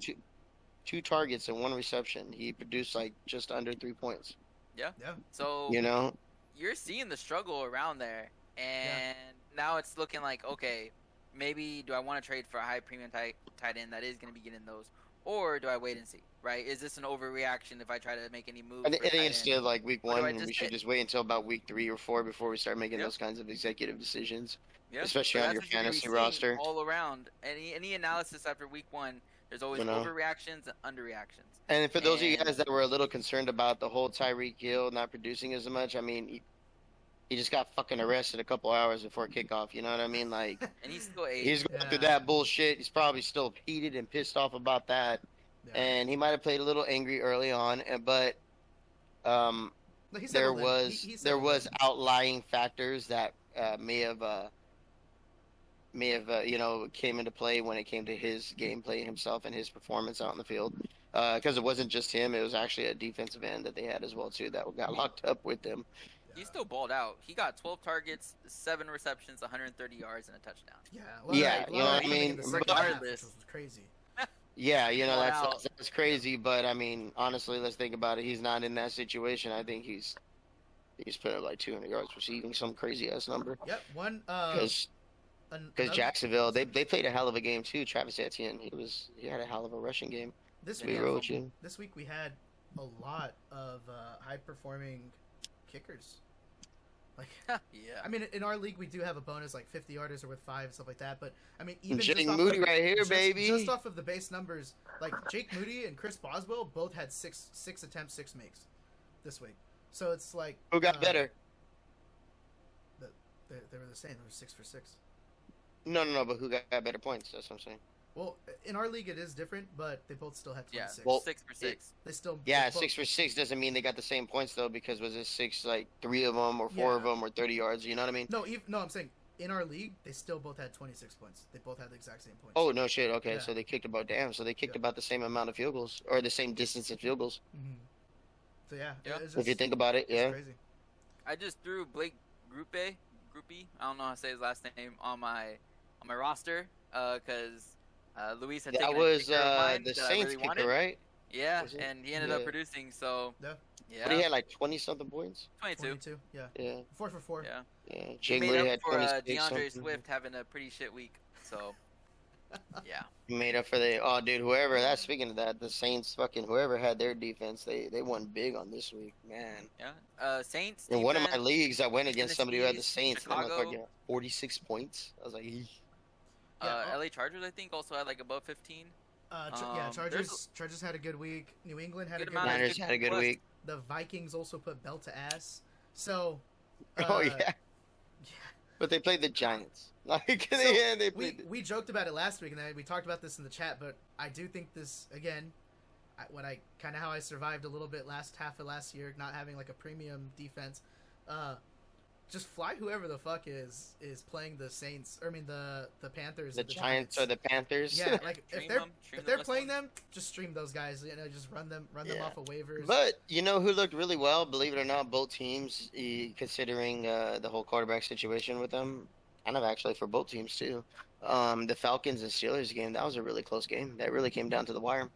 two targets and 1 reception. He produced like just under 3 points. Yeah. So, you know, you're seeing the struggle around there, and now it's looking like, okay, maybe do I want to trade for a high premium tight end that is going to be getting those, or do I wait and see? Right? Is this an overreaction if I try to make any moves? I think it's still like week 1, and we should just wait until about week 3 or 4 before we start making those kinds of executive decisions, especially on your fantasy roster. All around, any analysis after week 1, there's always overreactions and underreactions. And for those of you guys that were a little concerned about the whole Tyreek Hill not producing as much, I mean, he just got fucking arrested a couple hours before kickoff. You know what I mean? Like, and he's still he's going through that bullshit. He's probably still heated and pissed off about that. Yeah. And he might have played a little angry early on, but there was outlying factors that may have came into play when it came to his gameplay himself and his performance out in the field. Because it wasn't just him; it was actually a defensive end that they had as well too that got locked up with him. He still balled out. He got 12 targets, 7 receptions, 130 yards, and a touchdown. Yeah, you know what I mean? Regardless, which was crazy. Yeah, you know, that's crazy, but I mean, honestly, let's think about it. He's not in that situation. I think he's put up like 200 yards receiving, some crazy ass number. Yep, because Jacksonville, they played a hell of a game too. Travis Etienne, he had a hell of a rushing game. This week we had a lot of high performing kickers. Like, I mean, in our league we do have a bonus, like 50 yarders or with 5 and stuff like that. But I mean, even Jake Moody right here, baby. Just off of the base numbers, like Jake Moody and Chris Boswell both had 6 attempts, 6 makes this week. So it's like who got better? They were the same. They were 6 for 6. No. But who got better points? That's what I'm saying. Well, in our league it is different, but they both still had Yeah, 26. Well, 6 for 6. They still Yeah, they both, 6 for 6 doesn't mean they got the same points though, because was it six like three of them or four of Yeah. them or 30 yards? You know what I mean? No, I'm saying in our league they still both had 26 points. They both had the exact same points. Oh no shit. Okay, Yeah. so they kicked about So they kicked Yeah. about the same amount of field goals or the same distance in field goals. Mm-hmm. So yeah, Yeah. It's If you think about it, it's yeah. crazy. I just threw Blake Groupie, I don't know how to say his last name, on my roster, because Luis had That taken a was kicker of mine the that I Saints really kicker, wanted. right? Yeah, Was it? and he ended up Yeah. producing. So Yeah. yeah, But he had like 20 something points. 22. 22. Yeah. Yeah, 4 for 4. Yeah, yeah. he Jake made Moody up had for 26 DeAndre something. Swift having a pretty shit week. So yeah, He made up for dude, whoever that's speaking of that, the Saints fucking whoever had their defense, they won big on this week, man. yeah. Saints. In one of my defense, leagues, I went against somebody who had the Tennessee's, Saints, and that Chicago. motherfucker got 46 points. I was like, eesh. LA Chargers, I think, also had like above 15. Yeah, there's Chargers had a good week. New England had a Good good amount of week. Niners had a good plus. week. The Vikings also put belt to ass. So Oh yeah, yeah. but they played the Giants. Like in So, the end, they played. We joked about it last week, and then we talked about this in the chat. But I do think this again, how I survived a little bit last half of last year, not having like a premium defense. Just fly whoever the fuck is playing the Saints. Or I mean the Panthers. The or Giants or the Panthers. Yeah, like Stream if they're this playing one. them, just stream those guys. You know, just run them Yeah. off of waivers. But you know who looked really well? Believe it or not, both teams, considering the whole quarterback situation with them, kind of actually for both teams too. The Falcons and Steelers game, that was a really close game. That really came down to the wire.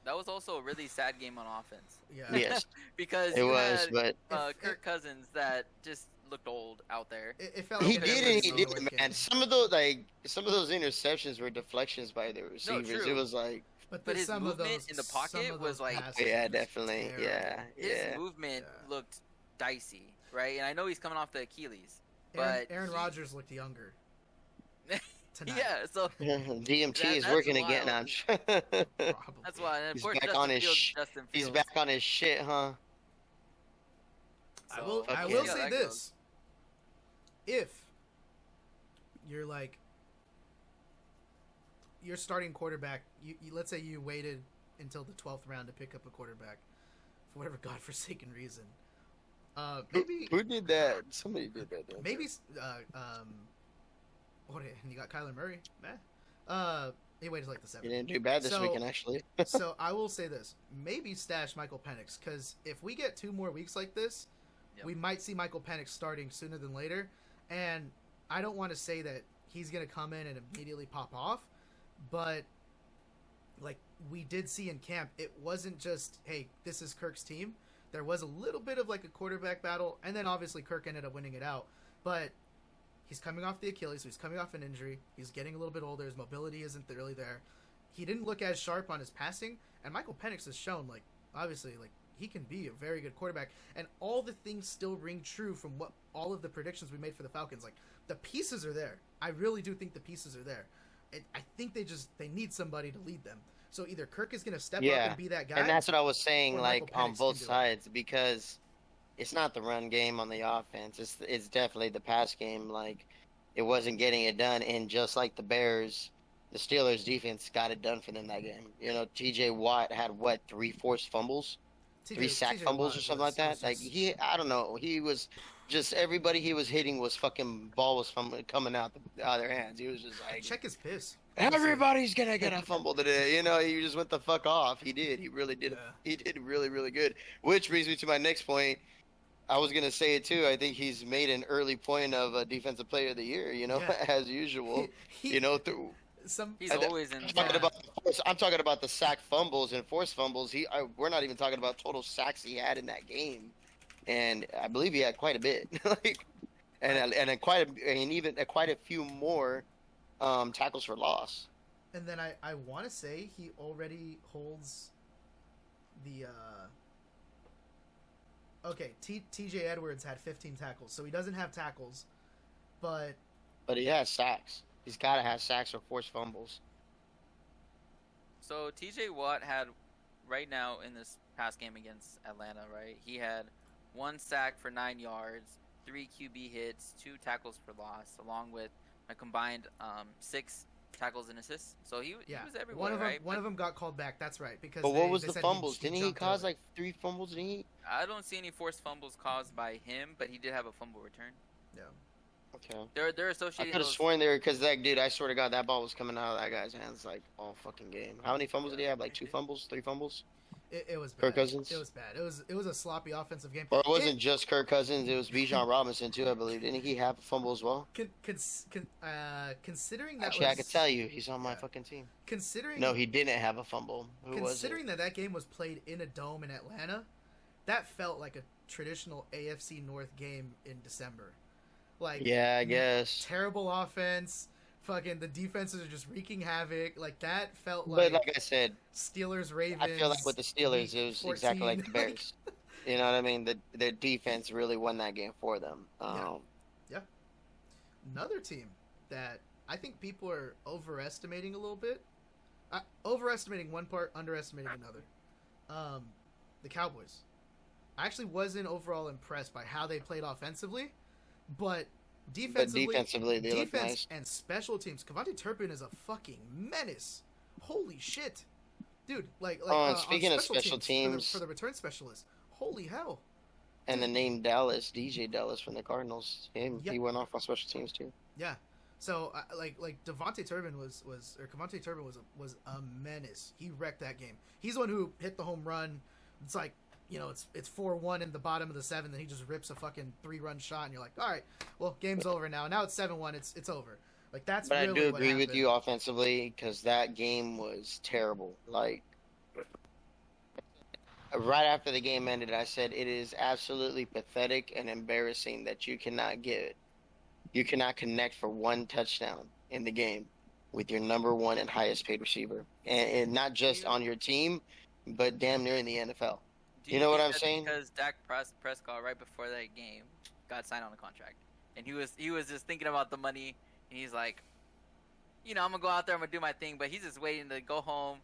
That was also a really sad game on offense. Yeah. Yes, because it you was. had, But Kirk Cousins that just looked old out there. It felt he like did, it and was he a did, lower man. game. Some of those interceptions were deflections by the receivers. true. It was like, But then his some of movement those, in the some pocket of was those like- passes yeah, were definitely, terrible. yeah, His yeah. movement Yeah. looked dicey, right? And I know he's coming off the Achilles, Aaron, but Aaron he- Rodgers looked younger. Tonight. yeah. So DMT is that's working again. wild. I'm Probably. that's why. And of He's course, back Justin on his Fields. sh- Justin He's Fields. back on his shit, huh? I will. So, I okay. will yeah, say that this: goes. if you're like your starting quarterback, you let's say you waited until the 12th round to pick up a quarterback for whatever godforsaken reason. Maybe Who did that? Somebody did that. didn't maybe they? and you got Kyler Murray. He waited till like the He 7th. didn't do bad this So- weekend, actually. So I will say this: maybe stash Michael Penix, because if we get 2 more weeks like this, Yep. we might see Michael Penix starting sooner than later. And I don't want to say that he's going to come in and immediately pop off, but like we did see in camp, it wasn't just, hey, this is Kirk's team. There was a little bit of like a quarterback battle, and then obviously Kirk ended up winning it out. But he's coming off the Achilles, so he's coming off an injury. He's getting a little bit older. His mobility isn't really there. He didn't look as sharp on his passing, and Michael Penix has shown, like, obviously, like, he can be a very good quarterback, and all the things still ring true from what all of the predictions we made for the Falcons. Like, the pieces are there. I really do think the pieces are there. I think they need somebody to lead them. So either Kirk is going to step up and be that guy. And that's what I was saying, or like, Michael on Penix both can do it. sides, because it's not the run game on the offense. It's definitely the pass game. Like, it wasn't getting it done, and just like the Bears, the Steelers' defense got it done for them that game. You know, T.J. Watt had, 3 forced fumbles? 3 sack fumbles or something like that. Like, I don't know. He was just, everybody he was hitting was fucking, ball was coming out of their hands. He was just like, check his piss. everybody's gonna get a fumble today. You know, he just went the fuck off. He did. He really did. Yeah. He did really, really good. Which brings me to my next point. I was gonna say it too. I think he's made an early point of a defensive player of the year. You know, Yeah. as usual. You know, through. He's I- always in. I'm talking about the sack fumbles and forced fumbles. We're not even talking about total sacks he had in that game, and I believe he had quite a bit. Like, and quite a few more tackles for loss. And then I want to say he already holds the okay, TJ Edwards had 15 tackles, so he doesn't have tackles, but But he has sacks. He's got to have sacks or forced fumbles. So T.J. Watt had, right now in this past game against Atlanta, right? He had 1 sack for 9 yards, 3 QB hits, 2 tackles for loss, along with a combined 6 tackles and assists. So he was everywhere, right? One of them got called back. That's right, because But what was they the said fumbles? he Didn't he jumped cause over. like 3 fumbles? Didn't he? I don't see any forced fumbles caused by him, but he did have a fumble return. Yeah. Okay. They're I associated. could have sworn there because that dude, I swear to God, that ball was coming out of that guy's hands like all fucking game. How many fumbles did he have? Like 2 fumbles, 3 fumbles? It was bad. Kirk Cousins? It was bad. It was a sloppy offensive game. Or it wasn't just Kirk Cousins, it was Bijan Robinson too, I believe. Didn't he have a fumble as well? Considering that Actually, I could tell you, he's on my Yeah. fucking team. Considering No, he didn't have a fumble. Who was it? considering that game was played in a dome in Atlanta, that felt like a traditional AFC North game in December. Like, Yeah, I guess. terrible offense. Fucking the defenses are just wreaking havoc. Like, that felt But like like I said, Steelers Ravens. I feel like with the Steelers, it was exactly like the 14. Bears. You know what I mean? The defense really won that game for them. Another team that I think people are overestimating a little bit. Overestimating one part, underestimating another. The Cowboys. I actually wasn't overall impressed by how they played offensively, but defensively, they look defense nice. and special teams. Cavante Turpin is a fucking menace. Holy shit, dude! Oh, and speaking on of special teams, for the return specialist, holy hell! And the name Dallas, DJ Dallas from the Cardinals, Yep. he went off on special teams too. Yeah. So Devontae Turpin Cavante Turpin was a menace. He wrecked that game. He's the one who hit the home run. It's like, it's 4-1 in the bottom of the 7th, and he just rips a fucking 3-run shot, and you're like, all right, well, game's over now. Now it's 7-1. It's over. Like, that's. But really I do what agree with happened. you offensively because that game was terrible. Like right after the game ended, I said it is absolutely pathetic and embarrassing that you cannot connect for 1 touchdown in the game with your number 1 and highest paid receiver, and not just on your team, but damn near in the NFL. Do You know what think I'm that's saying? Because Dak Prescott right before that game got signed on a contract, and he was just thinking about the money, and he's like, I'm gonna go out there, I'm gonna do my thing, but he's just waiting to go home,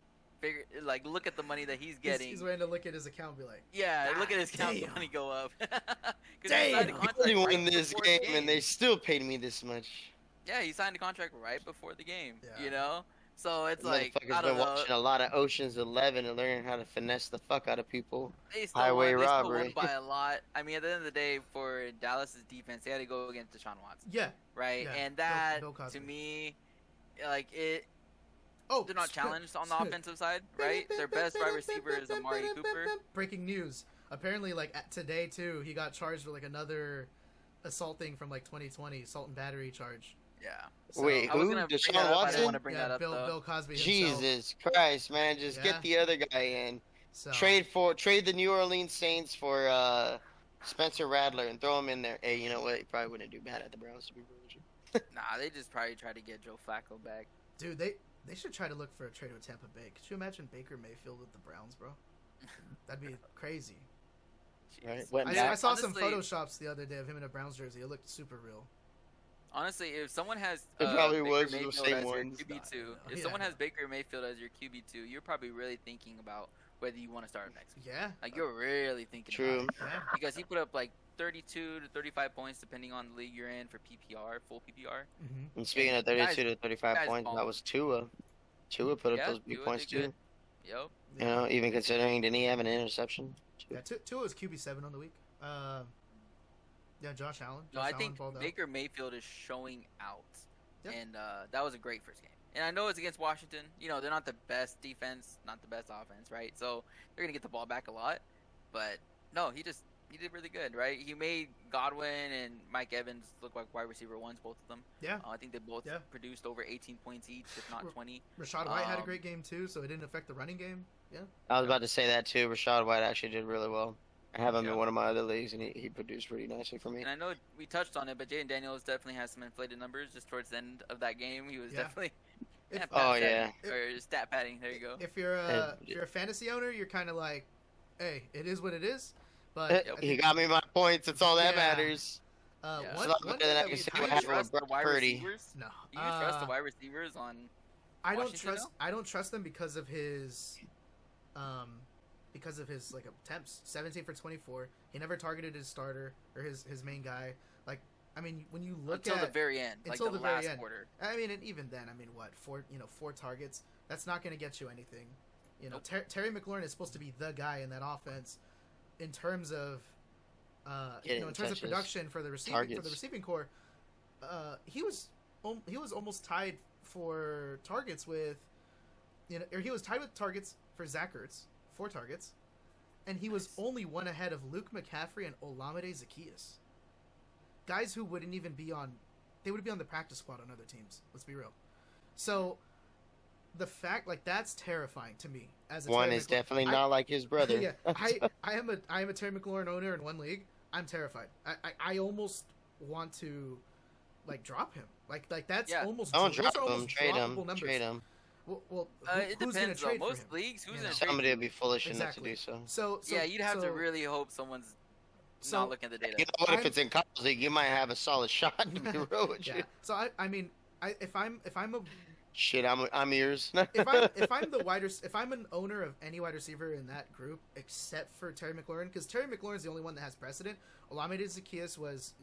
look at the money that he's getting. He's waiting to look at his account and be like, Yeah, look at his count, the damn. money go up. 'Cause he Damn. signed a I contract really right won this before game, the and they still paid me this much. Yeah, he signed a contract right before the game. Yeah. So it's like, Motherfuckers I don't been know. watching a lot of Ocean's 11 and learning how to finesse the fuck out of people. They still Highway won. They still robbery. won by a lot. I mean, at the end of the day, for Dallas's defense, they had to go against Deshaun Watson, yeah. right? Yeah, And that, Bill Cosby. to me, like it. Oh, They're not challenged on the offensive side, right? Their best wide receiver is Amari Cooper. Breaking news. Apparently, today, too, he got charged with, another assault thing from, 2020, assault and battery charge. Yeah. So, Wait, I was who? gonna bring Deshaun that up. I Watson? didn't want to bring yeah, that up, though. Bill Cosby himself. Jesus Christ, man! Just Yeah. get the other guy in. So, Trade the New Orleans Saints for Spencer Rattler and throw him in there. Hey, you know what? He probably wouldn't do bad at the Browns, to be real with you. Nah, they just probably try to get Joe Flacco back. dude, they should try to look for a trade with Tampa Bay. Could you imagine Baker Mayfield with the Browns, bro? That'd be crazy. Right? Jeez. Went I back. saw some Honestly- photoshops the other day of him in a Browns jersey. It looked super real. Honestly, if someone has It probably Baker was the Mayfield same as your ones. QB2, No, if yeah, someone no. has Baker Mayfield as your QB2, you're probably really thinking about whether you want to start him next week. Yeah. Like you're really thinking True. about it. Yeah. Because he put up 32 to 35 points depending on the league you're in for PPR, full PPR. Mm-hmm. And speaking of Guys- 32 to 35 guys points, balling. that was Tua. Tua put up Yeah, those big Tua points did good. too. Yep. You know, even considering didn't he have an interception? Yeah, Tua was QB7 on the week. Yeah, Josh Allen. No, Josh I Allen think balled out. Baker Mayfield is showing out. Yeah. And that was a great first game. And I know it's against Washington. They're not the best defense, not the best offense, right? So they're going to get the ball back a lot. But no, he did really good, right? He made Godwin and Mike Evans look like wide receiver ones, both of them. Yeah. I think they both Yeah. produced over 18 points each, if not 20. Rashad White had a Um, great game too, so it didn't affect the running game. Yeah. I was about to say that too. Rashad White actually did really well. I have him Yeah. in one of my other leagues, and he produced pretty nicely for me. And I know we touched on it, but Jaden Daniels definitely has some inflated numbers just towards the end of that game. He was Yeah. definitely If, Oh, yeah. or stat padding. There you go. if you're a fantasy owner, you're kind of like, hey, it is what it is. But I He think, got me my points. That's all that Yeah. matters. Yeah. It's one, a lot one better than I thing can that say we- what Do you happened with trust the Brock wide Purdy. receivers? No, Do you trust the wide receivers on? I don't Washington trust. I don't trust them because of his attempts. 17 for 24. He never targeted his starter or his main guy. I mean, when you look until the at very end, like until the the very last end. quarter. I mean, and even then, I mean, what, four targets? That's not going to get you anything. You know, Nope. Terry McLaurin is supposed to be the guy in that offense in terms of, Getting in terms of touches, production for the targets. receiving core. He was almost tied for targets with, or he was tied with targets for Zach Ertz, 4 targets, and he was only one ahead of Luke McCaffrey and Olamide Zaccheaus. Guys who wouldn't even be on, they would be on the practice squad on other teams. Let's be real. So the fact, like, that's terrifying to me as a One Terry is McLaurin. definitely not like his brother. Yeah, I am a Terry McLaurin owner in one league. I'm terrified. I almost want to, like, drop him. Like that's Yeah. almost Don't those drop are him. almost Trade him. droppable numbers. Trade him. Well, It who's going to depends though. trade for Most him? leagues, who's You gonna know? trade? Somebody would be foolish enough to Exactly. do so. So Yeah, you'd have to so- really hope someone's so- not looking at the data. You know what? If I'm- it's in college league, you might have a solid shot to be real with Yeah. you. So I mean, if I'm a Shit, I'm yours. if I'm if I'm an owner of any wide receiver in that group except for Terry McLaurin, because Terry McLaurin's the only one that has precedent. Olamide Zaccheaus was,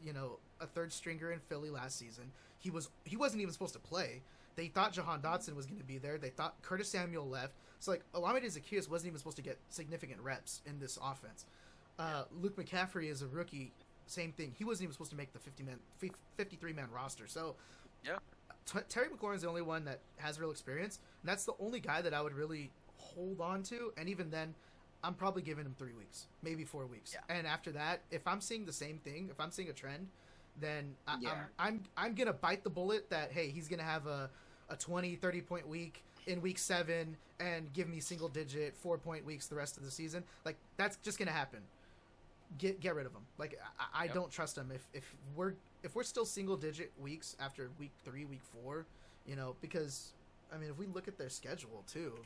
a third stringer in Philly last season. He wasn't even supposed to play. They thought Jahan Dotson was going to be there. They thought Curtis Samuel left. So, like, Olamide Zaccheaus wasn't even supposed to get significant reps in this offense. Luke McCaffrey is a rookie. Same thing. He wasn't even supposed to make the 53-man roster. So, Yeah. Terry McLaurin's the only one that has real experience, and that's the only guy that I would really hold on to. And even then, I'm probably giving him 3 weeks, maybe 4 weeks. Yeah. And after that, if I'm seeing the same thing, if I'm seeing a trend, then Yeah. I'm gonna bite the bullet that, hey, he's gonna have a 20-30 point week in week 7 and give me single digit 4-point weeks the rest of the season. Like, that's just gonna happen. Get rid of him. Like, I Yep. don't trust him. If we're still single digit weeks after week 3, week 4, because I mean, if we look at their schedule too.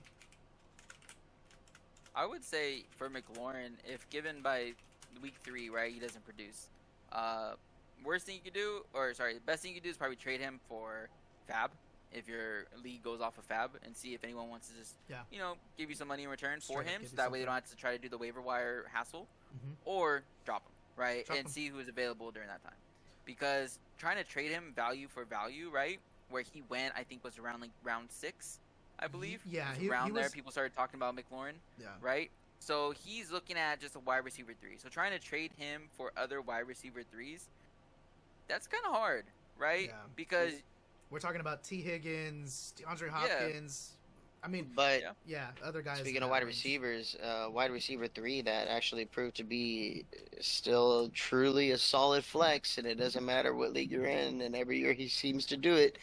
I would say for McLaurin, if given by week 3, right, he doesn't produce. Worst thing you could do, the best thing you could do is probably trade him for Fab. If your league goes off of Fab, and see if anyone wants to just, give you some money in return for Straight up him, give so you that way they something. don't have to try to do the waiver wire hassle, Mhm. or drop him, right, Drop and him. see who's available during that time. Because trying to trade him value for value, right, where he went, I think was around like round 6, I believe. Yeah, It was he around there. was- People started talking about McLaurin, Yeah. right? So he's looking at just a wide receiver 3. So trying to trade him for other wide receiver 3s, that's kind of hard, right? Yeah. Because We're talking about T. Higgins, DeAndre Hopkins. I mean, But Yeah. other guys. speaking in of that wide range. receivers, wide receiver 3 that actually proved to be still truly a solid flex, and it doesn't matter what league you're in, and every year he seems to do it.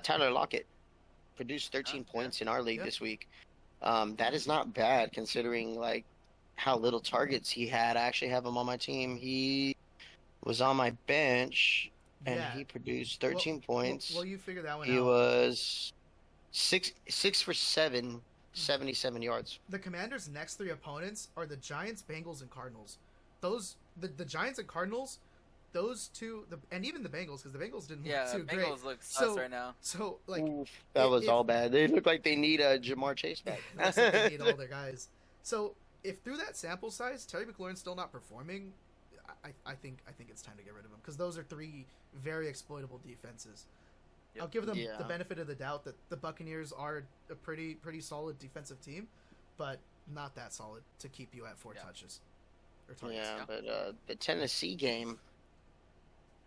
Tyler Lockett produced 13 Yeah. points in our league Yeah. this week. That is not bad considering like how little targets he had. I actually have him on my team. He was on my bench, and Yeah. he produced 13 points. Well, you figure that one He out. was six for 7, 77 yards. The Commanders' next 3 opponents are the Giants, Bengals, and Cardinals. The Giants and Cardinals, those two, and even the Bengals, because the Bengals didn't yeah, look too great. Bengals look sus So- right now. So, like, Oof, that was if- all bad. They look like they need a Jamar Chase back. looks like they need all their guys. So, if through that sample size, Terry McLaurin's still not performing, I think it's time to get rid of him, because those are 3 very exploitable defenses. Yep. I'll give them Yeah. the benefit of the doubt that the Buccaneers are a pretty solid defensive team, but not that solid to keep you at 4 Yeah. touches or targets. Yeah, but the Tennessee game,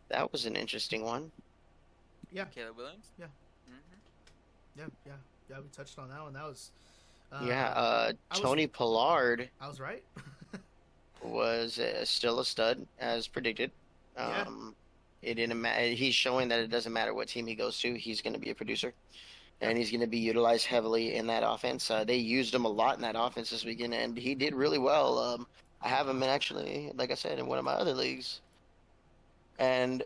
that was an interesting one. Caleb Williams. Yeah. Mm-hmm. Yeah, we touched on that one. That was Yeah, I was- Tony Pollard I was right. was still a stud as predicted. Yeah. It didn't matter. He's showing that it doesn't matter what team he goes to. He's going to be a producer, and he's going to be utilized heavily in that offense. They used him a lot in that offense this weekend, and he did really well. I have him in actually, like I said, in one of my other leagues, and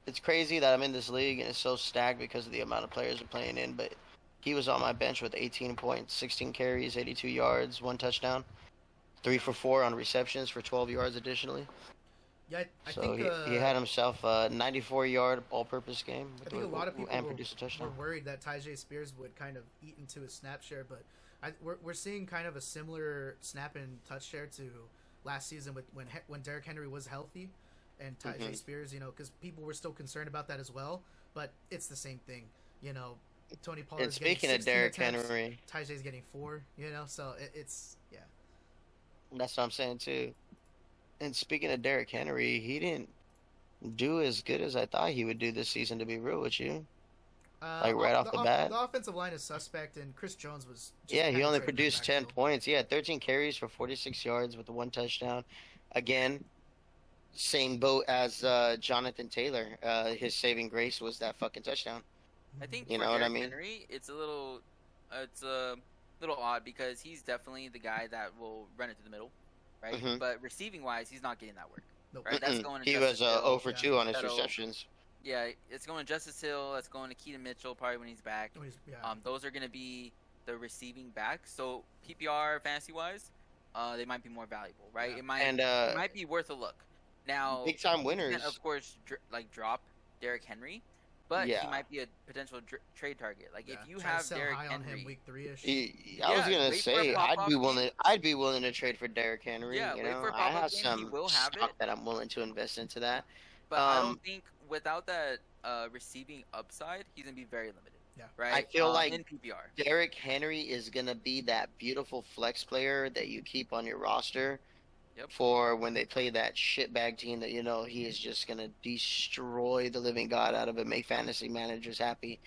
it's crazy that I'm in this league and it's so stacked because of the amount of players we're playing in. But he was on my bench with 18 points, 16 carries, 82 yards, 1 touchdown, 3 for 4 on receptions for 12 yards additionally. Yeah, I So think he had himself a 94-yard all-purpose game. I think a lot of people and were produced a touchdown. worried that Tyjae Spears would kind of eat into his snap share, but we're seeing kind of a similar snap and touch share to last season when Derrick Henry was healthy, and Tajay Spears, because people were still concerned about that as well. But it's the same thing, you know. Tony And Pollard's getting speaking of 16 Derrick attempts. Henry, Tajay's getting 4, so it's yeah. that's what I'm saying too. And speaking of Derrick Henry, he didn't do as good as I thought he would do this season, to be real with you. Like right off the bat. The offensive line is suspect, and Chris Jones was just Yeah, he only penetrating the produced 10 backfield. points. He had 13 carries for 46 yards with the 1 touchdown. Again, same boat as Jonathan Taylor. His saving grace was that fucking touchdown. I think You for know what I Derrick mean? Henry, it's a little odd because he's definitely the guy that will run it to the middle, right? Mhm. But receiving wise, he's not getting that work, Nope. right? That's going to He Justice was Hill. 0 for Yeah. 2 on his That'll- receptions. Yeah, it's going to Justice Hill. That's going to Keaton Mitchell probably when he's back. Yeah. Those are going to be the receiving backs. So PPR fantasy wise, they might be more valuable, right? Yeah. It might And it might be worth a look. Now, big time you winners. can, of course, drop Derrick Henry, but he Yeah. might be a potential trade target. Like if you try to have sell Derrick high on Henry, him week 3-ish. I was Yeah, gonna wait for a say pop-off game. I'd be willing to trade for Derrick Henry. Yeah, you wait know, for a I pop-up have game, he some will have stock it. that I'm willing to invest into that. but I don't think without that receiving upside, he's gonna be very limited. Yeah. Right. I feel like in PPR. Derrick Henry is gonna be that beautiful flex player that you keep on your roster. Yep. For when they play that shitbag team that he is just gonna destroy the living god out of it, make fantasy managers happy.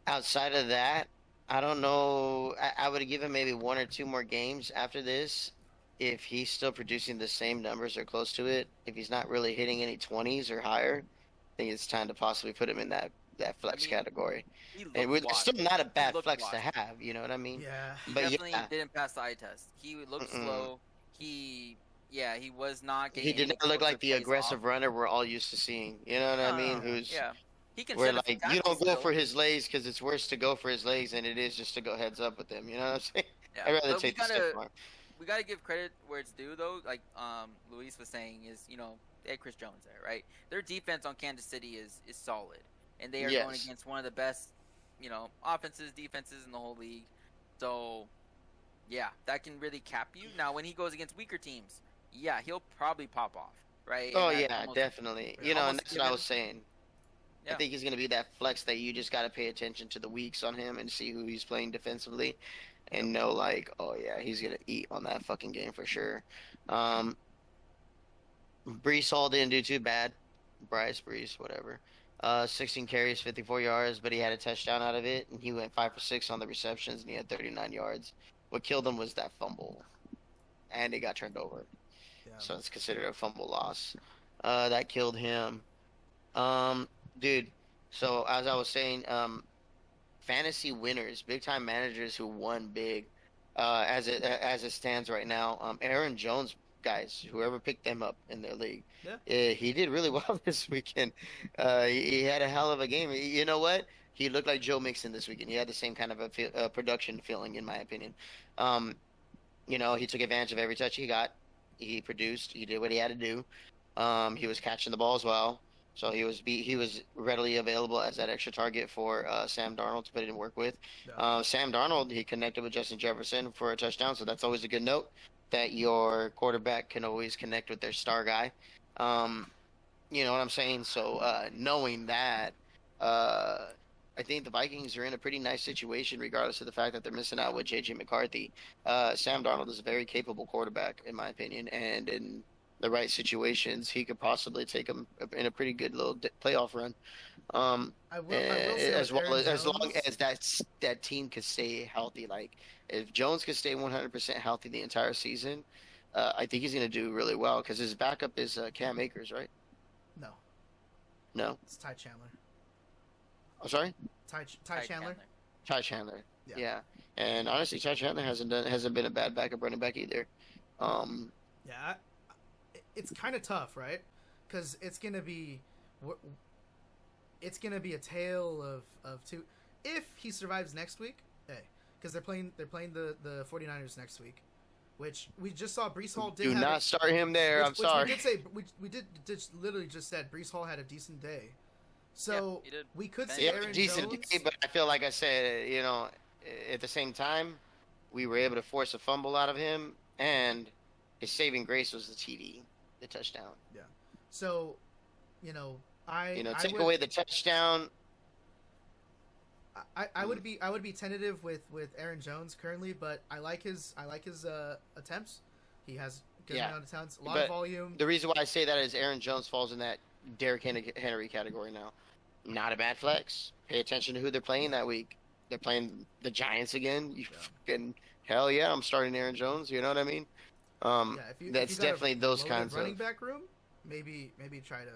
Outside of that, I don't know. I would give him maybe 1 or 2 more games after this. If he's still producing the same numbers or close to it, if he's not really hitting any 20s or higher, I think it's time to possibly put him in that flex category. He And looked it's still not a bad looked flex to washed. have, you know what I mean? Yeah. He But definitely yeah. didn't pass the eye test. He looked slow. He was not getting. He did any not look like the explosive plays aggressive off. runner we're all used to seeing. You know what I mean? Who's Yeah. He can where shed a few like you tackles don't go still. for his legs because it's worse to go for his legs than it is just to go heads up with him. You know what I'm saying? Yeah. I'd rather But take the stiff arm. we gotta give credit where it's due though. Like Luis was saying is they had Chris Jones there, right? Their defense on Kansas City is solid, and they are going Yes. against one of the best offenses, defenses in the whole league. So yeah, that can really cap you. Now when he goes against weaker teams, yeah, he'll probably pop off, right? Oh And that's yeah, almost- definitely. And almost that's what I given. was saying. I Yeah. think he's going to be that flex that you just got to pay attention to the weeks on him and see who he's playing defensively and know like, oh yeah, he's going to eat on that fucking game for sure. Brees Hall didn't do too bad. Brees, whatever. 16 carries, 54 yards, but he had a touchdown out of it, and he went 5 for 6 on the receptions, and he had 39 yards. What killed him was that fumble, and it got turned over. Yeah. So it's considered a fumble loss. That killed him. Dude, so as I was saying, fantasy winners, big time managers who won big, as it stands right now. Aaron Jones, guys, whoever picked them up in their league, he did really well this weekend. He had a hell of a game. You know what? He looked like Joe Mixon this weekend. He had the same kind of a production feeling, in my opinion. He took advantage of every touch he got. He produced. He did what he had to do. He was catching the ball as well. So he was readily available as that extra target for Sam Darnold to put it in work with. Yeah. Sam Darnold, he connected with Justin Jefferson for a touchdown, so that's always a good note that your quarterback can always connect with their star guy. You know what I'm saying? So knowing that, I think the Vikings are in a pretty nice situation, regardless of the fact that they're missing out with J.J. McCarthy. Sam Darnold is a very capable quarterback, in my opinion, and in the right situations, he could possibly take them in a pretty good little playoff run. I will say as with well Aaron as long Jones- as that team could stay healthy. Like if Jones could stay 100% healthy the entire season, I think he's going to do really well because his backup is Cam Akers, right? No, it's Ty Chandler. I'm sorry, Ty Chandler. Ty Chandler. Yeah. Yeah, and honestly, Ty Chandler hasn't been a bad backup running back either. Yeah, it's kind of tough, right? Because it's gonna be a tale of two. If he survives next week, hey, because they're playing the 49ers next week, which we just saw. Brees Hall did Do have not start him there. I'm sorry. We did say we did just literally just said Brees Hall had a decent day, so he did. we could Yeah, see Yeah, Aaron decent Jones. day, but I feel like I said, at the same time, we were able to force a fumble out of him, and his saving grace was the TD. the touchdown. Yeah. So, you know, I Take would away the touchdown. I would be tentative with Aaron Jones currently, but I like his attempts. He has good amount of talents, a lot of volume. The reason why I say that is Aaron Jones falls in that Derrick Henry category now. Not a bad flex. Pay attention to who they're playing that week. They're playing the Giants again. You fucking hell yeah! I'm starting Aaron Jones. You know what I mean? That's if you got definitely a those loaded kinds running of back room. Maybe try to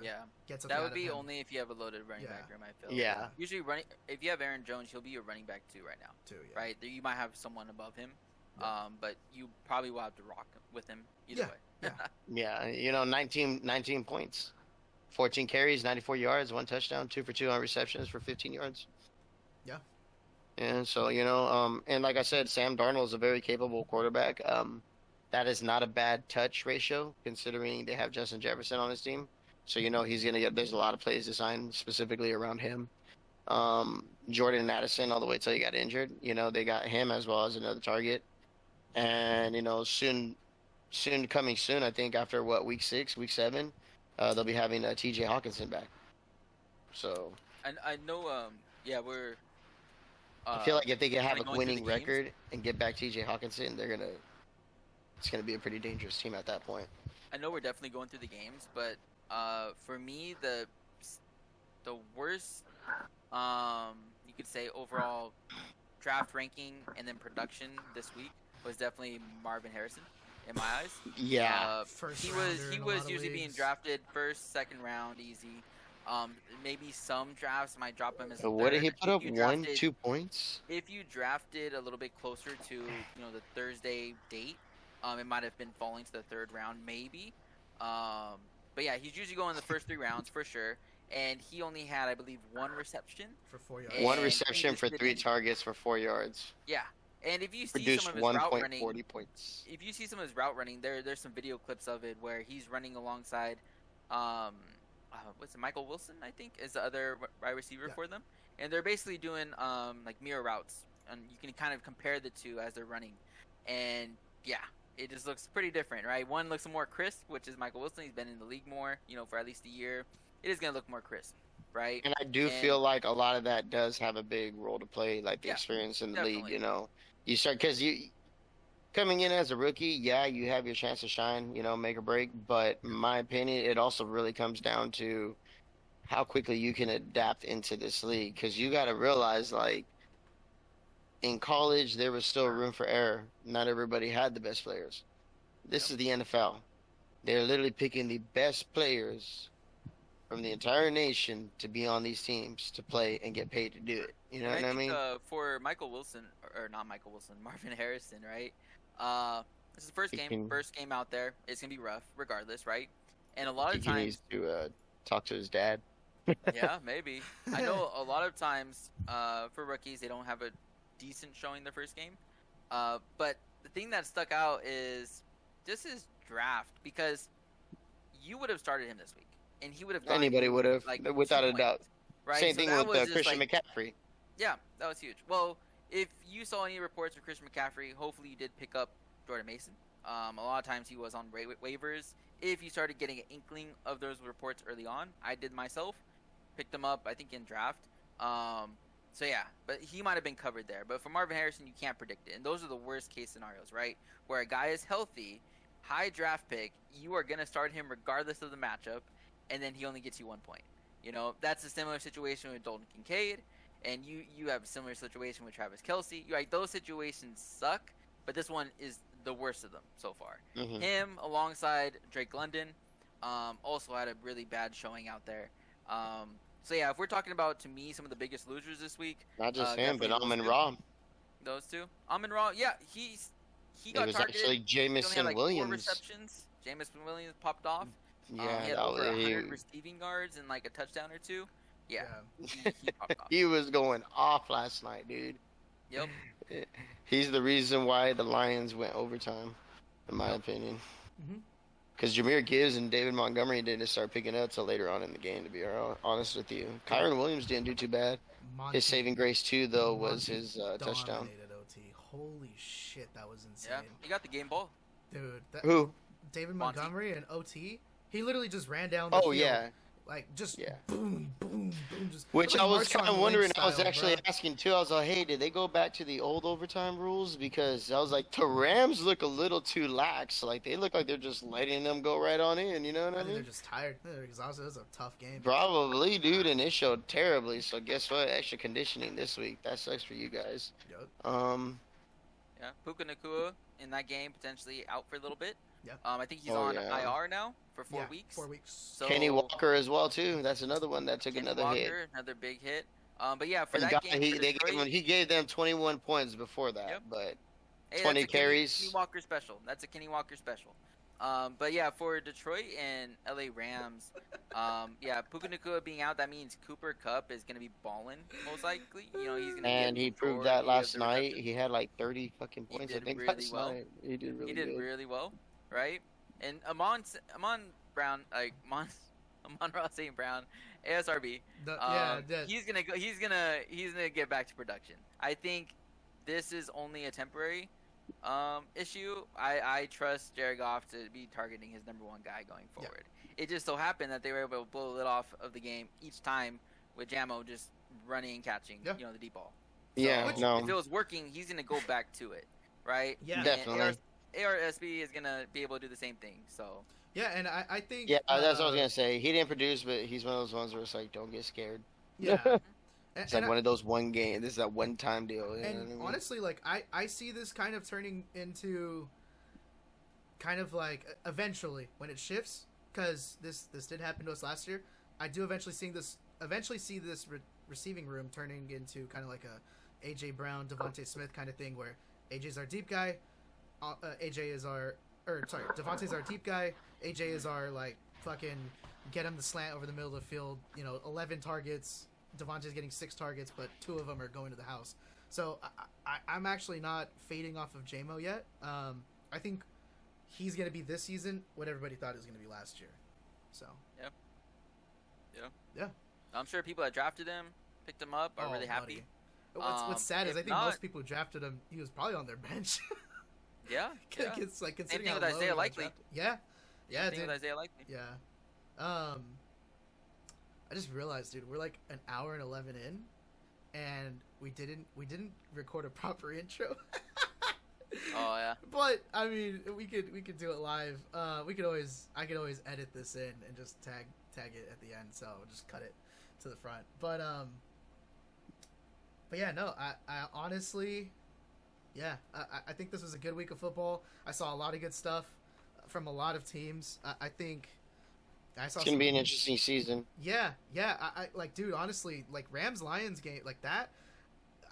get something. That out would of be him. only if you have a loaded running back room. I feel. Yeah. Usually if you have Aaron Jones, he'll be your running back too right now. Right. You might have someone above him, but you probably will have to rock with him either way. Yeah. 19 points, 14 carries, 94 yards, 1 touchdown, 2 for 2 on receptions for 15 yards. Yeah. And so and like I said, Sam Darnold is a very capable quarterback. That is not a bad touch ratio considering they have Justin Jefferson on his team. So he's gonna get. There's a lot of plays designed specifically around him. Jordan Addison all the way till he got injured. They got him as well as another target. And soon, I think after week 6, week 7, they'll be having T.J. Hawkinson back. So. And I know. We're. I feel like if they can have a winning record and get back T.J. Hawkinson, it's gonna be a pretty dangerous team at that point. I know we're definitely going through the games, but for me, the worst, you could say overall draft ranking and then production this week was definitely Marvin Harrison, in my eyes. Yeah, he was usually being drafted first, second round, easy. Maybe some drafts might drop him as a what did he third. put up? 1-2 points. If you drafted a little bit closer to the Thursday date, it might have been falling to the 3rd round, maybe. But yeah, he's usually going the first 3 rounds for sure. And he only had, I believe, 1 reception for 4 yards. 1 reception for 3 targets for 4 yards. Yeah, and if you see produced some of his route running, 1.40 points. If you see some of his route running, there's some video clips of it where he's running alongside, what's it, Michael Wilson, I think, is the other wide receiver for them, and they're basically doing like mirror routes, and you can kind of compare the two as they're running, and yeah. It just looks pretty different, right? One looks more crisp, which is Michael Wilson. He's been in the league more, for at least a year. It is going to look more crisp, right? And I do feel like a lot of that does have a big role to play, like the experience in the league, You start, because you coming in as a rookie, you have your chance to shine, make or break. But in my opinion, it also really comes down to how quickly you can adapt into this league. Because you got to realize, like, in college, there was still room for error. Not everybody had the best players. This is the NFL. They're literally picking the best players from the entire nation to be on these teams to play and get paid to do it. You know what I mean? For Michael Wilson, or not Michael Wilson, Marvin Harrison, right? This is the first game out there. It's gonna be rough, regardless, right? And a lot of times, he needs to talk to his dad. Yeah, maybe. I know a lot of times for rookies, they don't have a decent showing their first game. But the thing that stuck out is just his draft, because you would have started him this week, and he would have. Anybody would have, like, without a doubt. Right? Same thing with Christian McCaffrey. Yeah, that was huge. Well, if you saw any reports for Christian McCaffrey, hopefully you did pick up Jordan Mason. A lot of times he was on waivers. If you started getting an inkling of those reports early on, I did myself. Picked him up, I think, in draft. So yeah, but he might have been covered there. But for Marvin Harrison, you can't predict it. And those are the worst case scenarios, right? Where a guy is healthy, high draft pick, you are going to start him regardless of the matchup, and then he only gets you 1 point. That's a similar situation with Dalton Kincaid, and you have a similar situation with Travis Kelce. You're right, those situations suck, but this one is the worst of them so far. Mm-hmm. Him alongside Drake London also had a really bad showing out there. So yeah, if we're talking about, to me, some of the biggest losers this week, not just him, but Amon-Ra. Those two, Amon-Ra, yeah, he got was targeted. Actually Jameson Williams. 4 receptions. Jameson Williams popped off. Yeah, he had over 100 receiving yards and like a touchdown or 2. Yeah, he popped off. He was going off last night, dude. Yep. He's the reason why the Lions went overtime, in my opinion. Mm-hmm. Because Jahmyr Gibbs and David Montgomery didn't start picking up till later on in the game, to be honest with you. Kyron Williams didn't do too bad. His saving grace, too, though, was his touchdown. OT. Holy shit, that was insane. Yeah, he got the game ball. Dude. Who? David Montgomery and OT. He literally just ran down the Oh field. yeah, Like, just yeah. boom, boom, boom. Just, Which like I was Marshawn kind of Lynch wondering. I was style, actually bro. asking too. I was like, "Hey, did they go back to the old overtime rules?" Because I was like, the Rams look a little too lax. Like they look like they're just letting them go right on in. You know what I I think they're mean? just tired. They're exhausted. It was a tough game. Probably, dude, and it showed terribly. So guess what? Extra conditioning this week. That sucks for you guys. Yep. Yeah, Puka Nakua in that game potentially out for a little bit. Yeah. I think he's Oh, on yeah. IR now for 4 weeks. 4 weeks. So Kenny Walker as well too. That's another one that took Kenny another Walker, hit. another big hit. But yeah, for And that God, game, he for they Detroit, gave him, he gave them 21 points before that, Yep. but hey, 20 that's a carries. Kenny Walker special. That's a Kenny Walker special. But yeah, for Detroit and LA Rams, yeah, Puka Nakua being out, that means Cooper Kupp is gonna be balling most likely. You know, he's gonna And get he proved majority that of last the night. receptions. He had like 30 fucking He points. I did think really last well. night. He did really He did good. really well, right? And Amon Brown, like Amon-Ra St. Brown, ASRB. He's gonna go. He's gonna get back to production. I think this is only a temporary issue. I trust Jared Goff to be targeting his number one guy going forward. It just so happened that they were able to blow the lid off of the game each time with Jamo just running and catching, you know, the deep ball. So, if it was working, he's gonna go back to it, right? Yeah, definitely. ARSB is gonna be able to do the same thing. So yeah, and I think Yeah, that's what I was gonna say. He didn't produce, but he's one of those ones where it's like, don't get scared. Yeah. It's like one of those one game. This is a one time deal. You know what I mean? Honestly, like I see this kind of turning into kind of like eventually when it shifts, because this did happen to us last year. I do eventually see this receiving room turning into kind of like a AJ Brown, Devontae Smith kind of thing, where AJ's our deep guy, Devontae's our deep guy, AJ is our like fucking get him the slant over the middle of the field. You know, 11 targets. Devontae's getting 6 targets, but 2 of them are going to the house. So I'm actually not fading off of JMO yet. I think he's going to be this season what everybody thought he was going to be last year. So yeah. I'm sure people that drafted him, picked him up, are really happy. What's sad is I think most people who drafted him, he was probably on their bench. Yeah. It's like considering Same thing with how low Isaiah he Likely. Yeah. Same thing with Isaiah Likely. Yeah. I just realized, dude, we're like an hour and 11 in, and we didn't record a proper intro. Oh yeah. But I mean, we could do it live. I could always edit this in and just tag it at the end, so I'll just cut it to the front. But yeah, no, I honestly, yeah, I think this was a good week of football. I saw a lot of good stuff from a lot of teams. I think It's gonna be an interesting season. Yeah. I like, dude, honestly, like Rams-Lions game like that,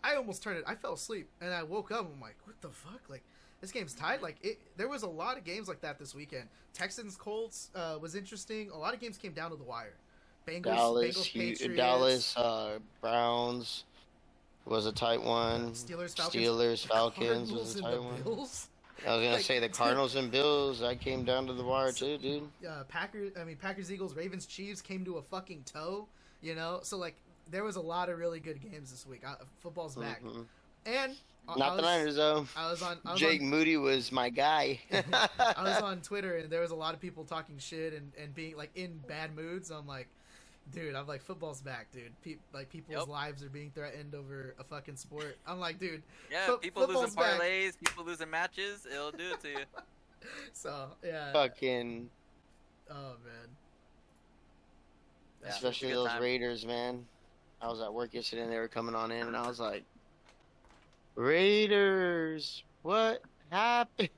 I almost turned it. I fell asleep and I woke up. And I'm like, what the fuck? Like, this game's tied. Like, there was a lot of games like that this weekend. Texans-Colts was interesting. A lot of games came down to the wire. Bengals, Patriots. Dallas, Browns was a tight one. Steelers, Falcons was a tight one. Bills. I was gonna say the Cardinals and Bills. That came down to the wire too, dude. Packers, Eagles, Ravens, Chiefs came to a fucking toe. You know, so like there was a lot of really good games this week. Football's back, and not the Niners though. Jake Moody was my guy. I was on Twitter and there was a lot of people talking shit and being like in bad moods. I'm like, dude, football's back, dude. People's lives are being threatened over a fucking sport. I'm like, dude. Yeah, people losing parlays, people losing matches. It'll do it to you. So yeah. Fucking. Oh man. Yeah, especially those Raiders, man. I was at work yesterday and they were coming on in and I was like, Raiders, what happened?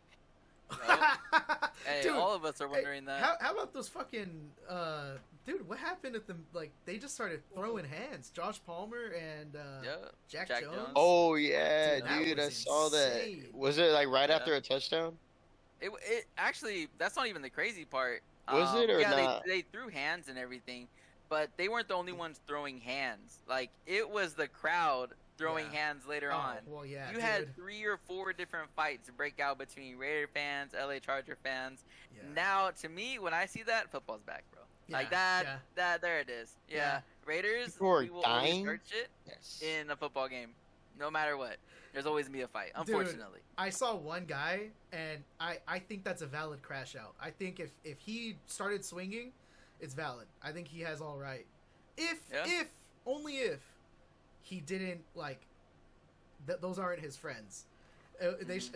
Hey, dude, all of us are wondering that. How about those fucking dude, what happened at them? Like, they just started throwing hands. Josh Palmer and Jack Jones. Oh yeah, dude, I saw that. Was it like right after a touchdown? It actually, that's not even the crazy part. Was it or not? They threw hands and everything, but they weren't the only ones throwing hands. Like, it was the crowd throwing hands later on. Well, yeah, you had 3 or 4 different fights break out between Raider fans, LA Charger fans. Yeah. Now, to me, when I see that, football's back, bro. Yeah, like that, there it is. Yeah. Raiders, we will always start shit in a football game. No matter what, there's always gonna be a fight. Unfortunately, I saw one guy, and I think that's a valid crash out. I think if he started swinging, it's valid. I think he has all right. If only if he didn't like those aren't his friends.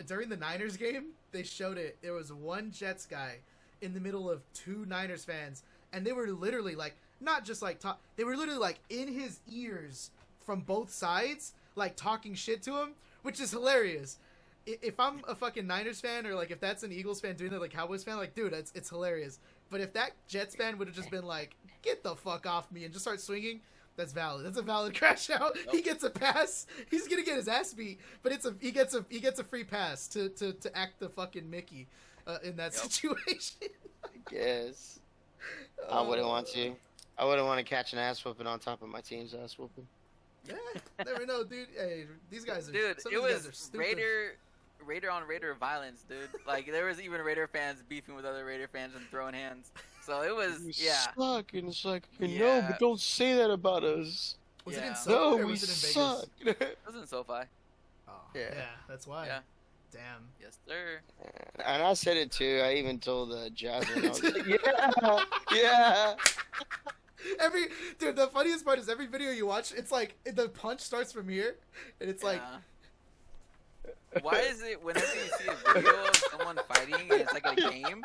During the Niners game, they showed it. There was one Jets guy in the middle of two Niners fans, and they were literally like not just like they were literally like in his ears from both sides, like talking shit to him, which is hilarious. If I'm a fucking Niners fan, or like if that's an Eagles fan doing that, like Cowboys fan, like dude, it's hilarious. But if that Jets fan would have just been like, get the fuck off me and just start swinging, that's valid. That's a valid crash out. Nope. He gets a pass. He's gonna get his ass beat, but he gets a free pass to act the fucking Mickey in that situation. I guess. I wouldn't want to. I wouldn't want to catch an ass whooping on top of my team's ass whooping. Yeah, never know, dude. Hey, these guys are. Dude, it was Raider on Raider violence, dude. Like there was even Raider fans beefing with other Raider fans and throwing hands. So it was, we yeah. Suck, and it's like, no, but don't say that about us. Was it in SoFi or was it in Vegas? It was in SoFi. Oh, yeah, that's why. Yeah. Damn. Yes, sir. And I said it too. I even told Jasmine. I was like, yeah. The funniest part is every video you watch, it's like the punch starts from here, and it's like. Why is it whenever you see a video of someone fighting and it's like a game,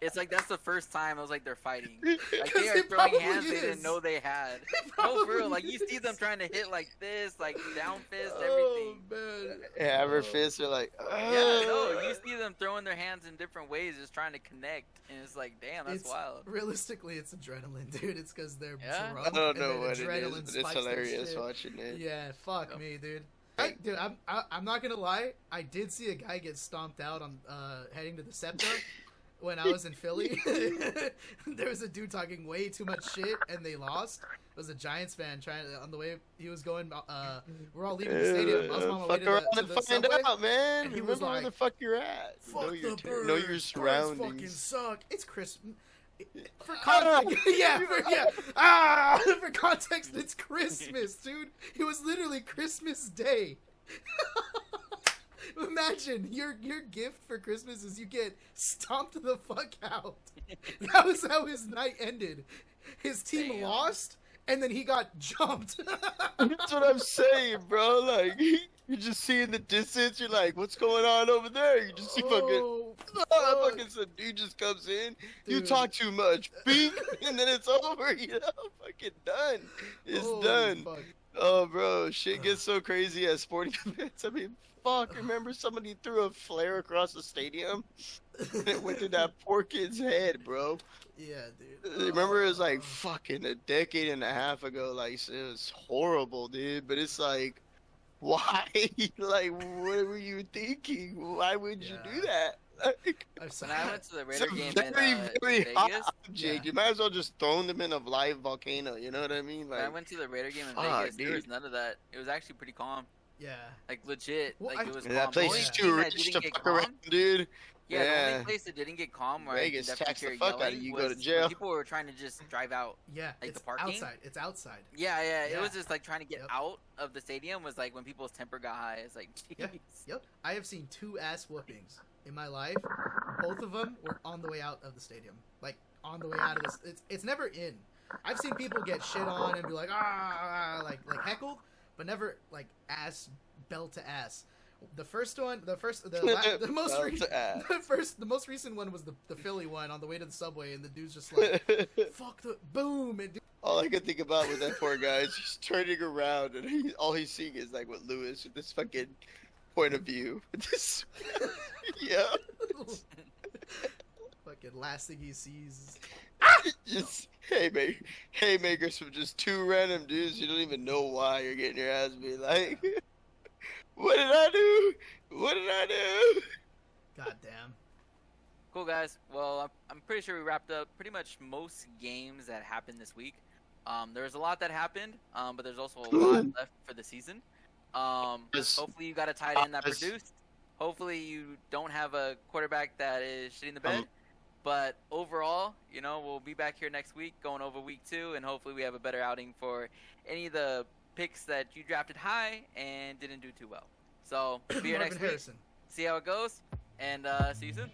it's like that's the first time it was like they're fighting. Like they are throwing hands they didn't know they had. No, for real. Like you see them trying to hit like this, like down fist, everything. Man. Yeah, her fists are like. Yeah, no, you see them throwing their hands in different ways, just trying to connect, and it's like, damn, that's wild. Realistically, it's adrenaline, dude. It's because they're drunk. I don't know what it is, but it's hilarious watching it. Yeah, fuck me, dude. Dude, I'm not gonna lie. I did see a guy get stomped out on heading to the SEPTA when I was in Philly. There was a dude talking way too much shit, and they lost. It was a Giants fan on the way he was going. We're all leaving the stadium. I was on my way to the find subway, out, man. and he was like, "Where the fuck you're at? Fuck the birds. Know your surroundings. Birds fucking suck. It's Christmas." For context, for context, it's Christmas, dude. It was literally Christmas Day. Imagine your gift for Christmas is you get stomped the fuck out. That was how his night ended. His team lost, and then he got jumped. That's what I'm saying, bro. Like you just see in the distance, you're like, "What's going on over there?" You just see fucking some dude just comes in. Dude. You talk too much, beep, and then it's over. You know, fucking done. It's done. Fuck. Oh, bro, shit gets so crazy at sporting events. I mean, fuck. Remember somebody threw a flare across the stadium? And it went through that poor kid's head, bro. Yeah, dude. Remember, it was like fucking a decade and a half ago. Like, it was horrible, dude. But it's like, why? Like, what were you thinking? Why would you do that? Like, when I went to the Raider game very, in very Vegas, hot object. You might as well just throw them in a live volcano. You know what I mean? Like, when I went to the Raider game in Vegas, there was none of that. It was actually pretty calm. Yeah. Like legit. Well, like it was calm. That place is too rich to fuck around, dude. Yeah, the only place that didn't get calm where Vegas I tax could the definitely fuck out of you, go to jail. People were trying to just drive out. Yeah, like it's the parking. outside. It's outside. Yeah. It was just like trying to get out of the stadium was like when people's temper got high. It's like, jeez. Yep. I have seen 2 ass whoopings in my life. Both of them were on the way out of the stadium. Like on the way out of this. It's never in. I've seen people get shit on and be like like heckled, but never like ass belt to ass. The most recent one was the Philly one on the way to the subway, and the dude's just like, "Fuck the boom!" And all I could think about with that poor guy is he's turning around, and all he's seeing is like what Lewis with this fucking point of view. This, yeah. Fucking last thing he sees. Just haymakers from just 2 random dudes. You don't even know why you're getting your ass beat. Like. What did I do? What did I do? God damn. Cool, guys. Well, I'm pretty sure we wrapped up pretty much most games that happened this week. There's a lot that happened, but there's also a lot left for the season. Hopefully you got a tight end that produced. Hopefully you don't have a quarterback that is shitting the bed. But overall, we'll be back here next week going over week 2, and hopefully we have a better outing for any of the picks that you drafted high and didn't do too well. So be here Marvin next week. Harrison. See how it goes, and see you soon.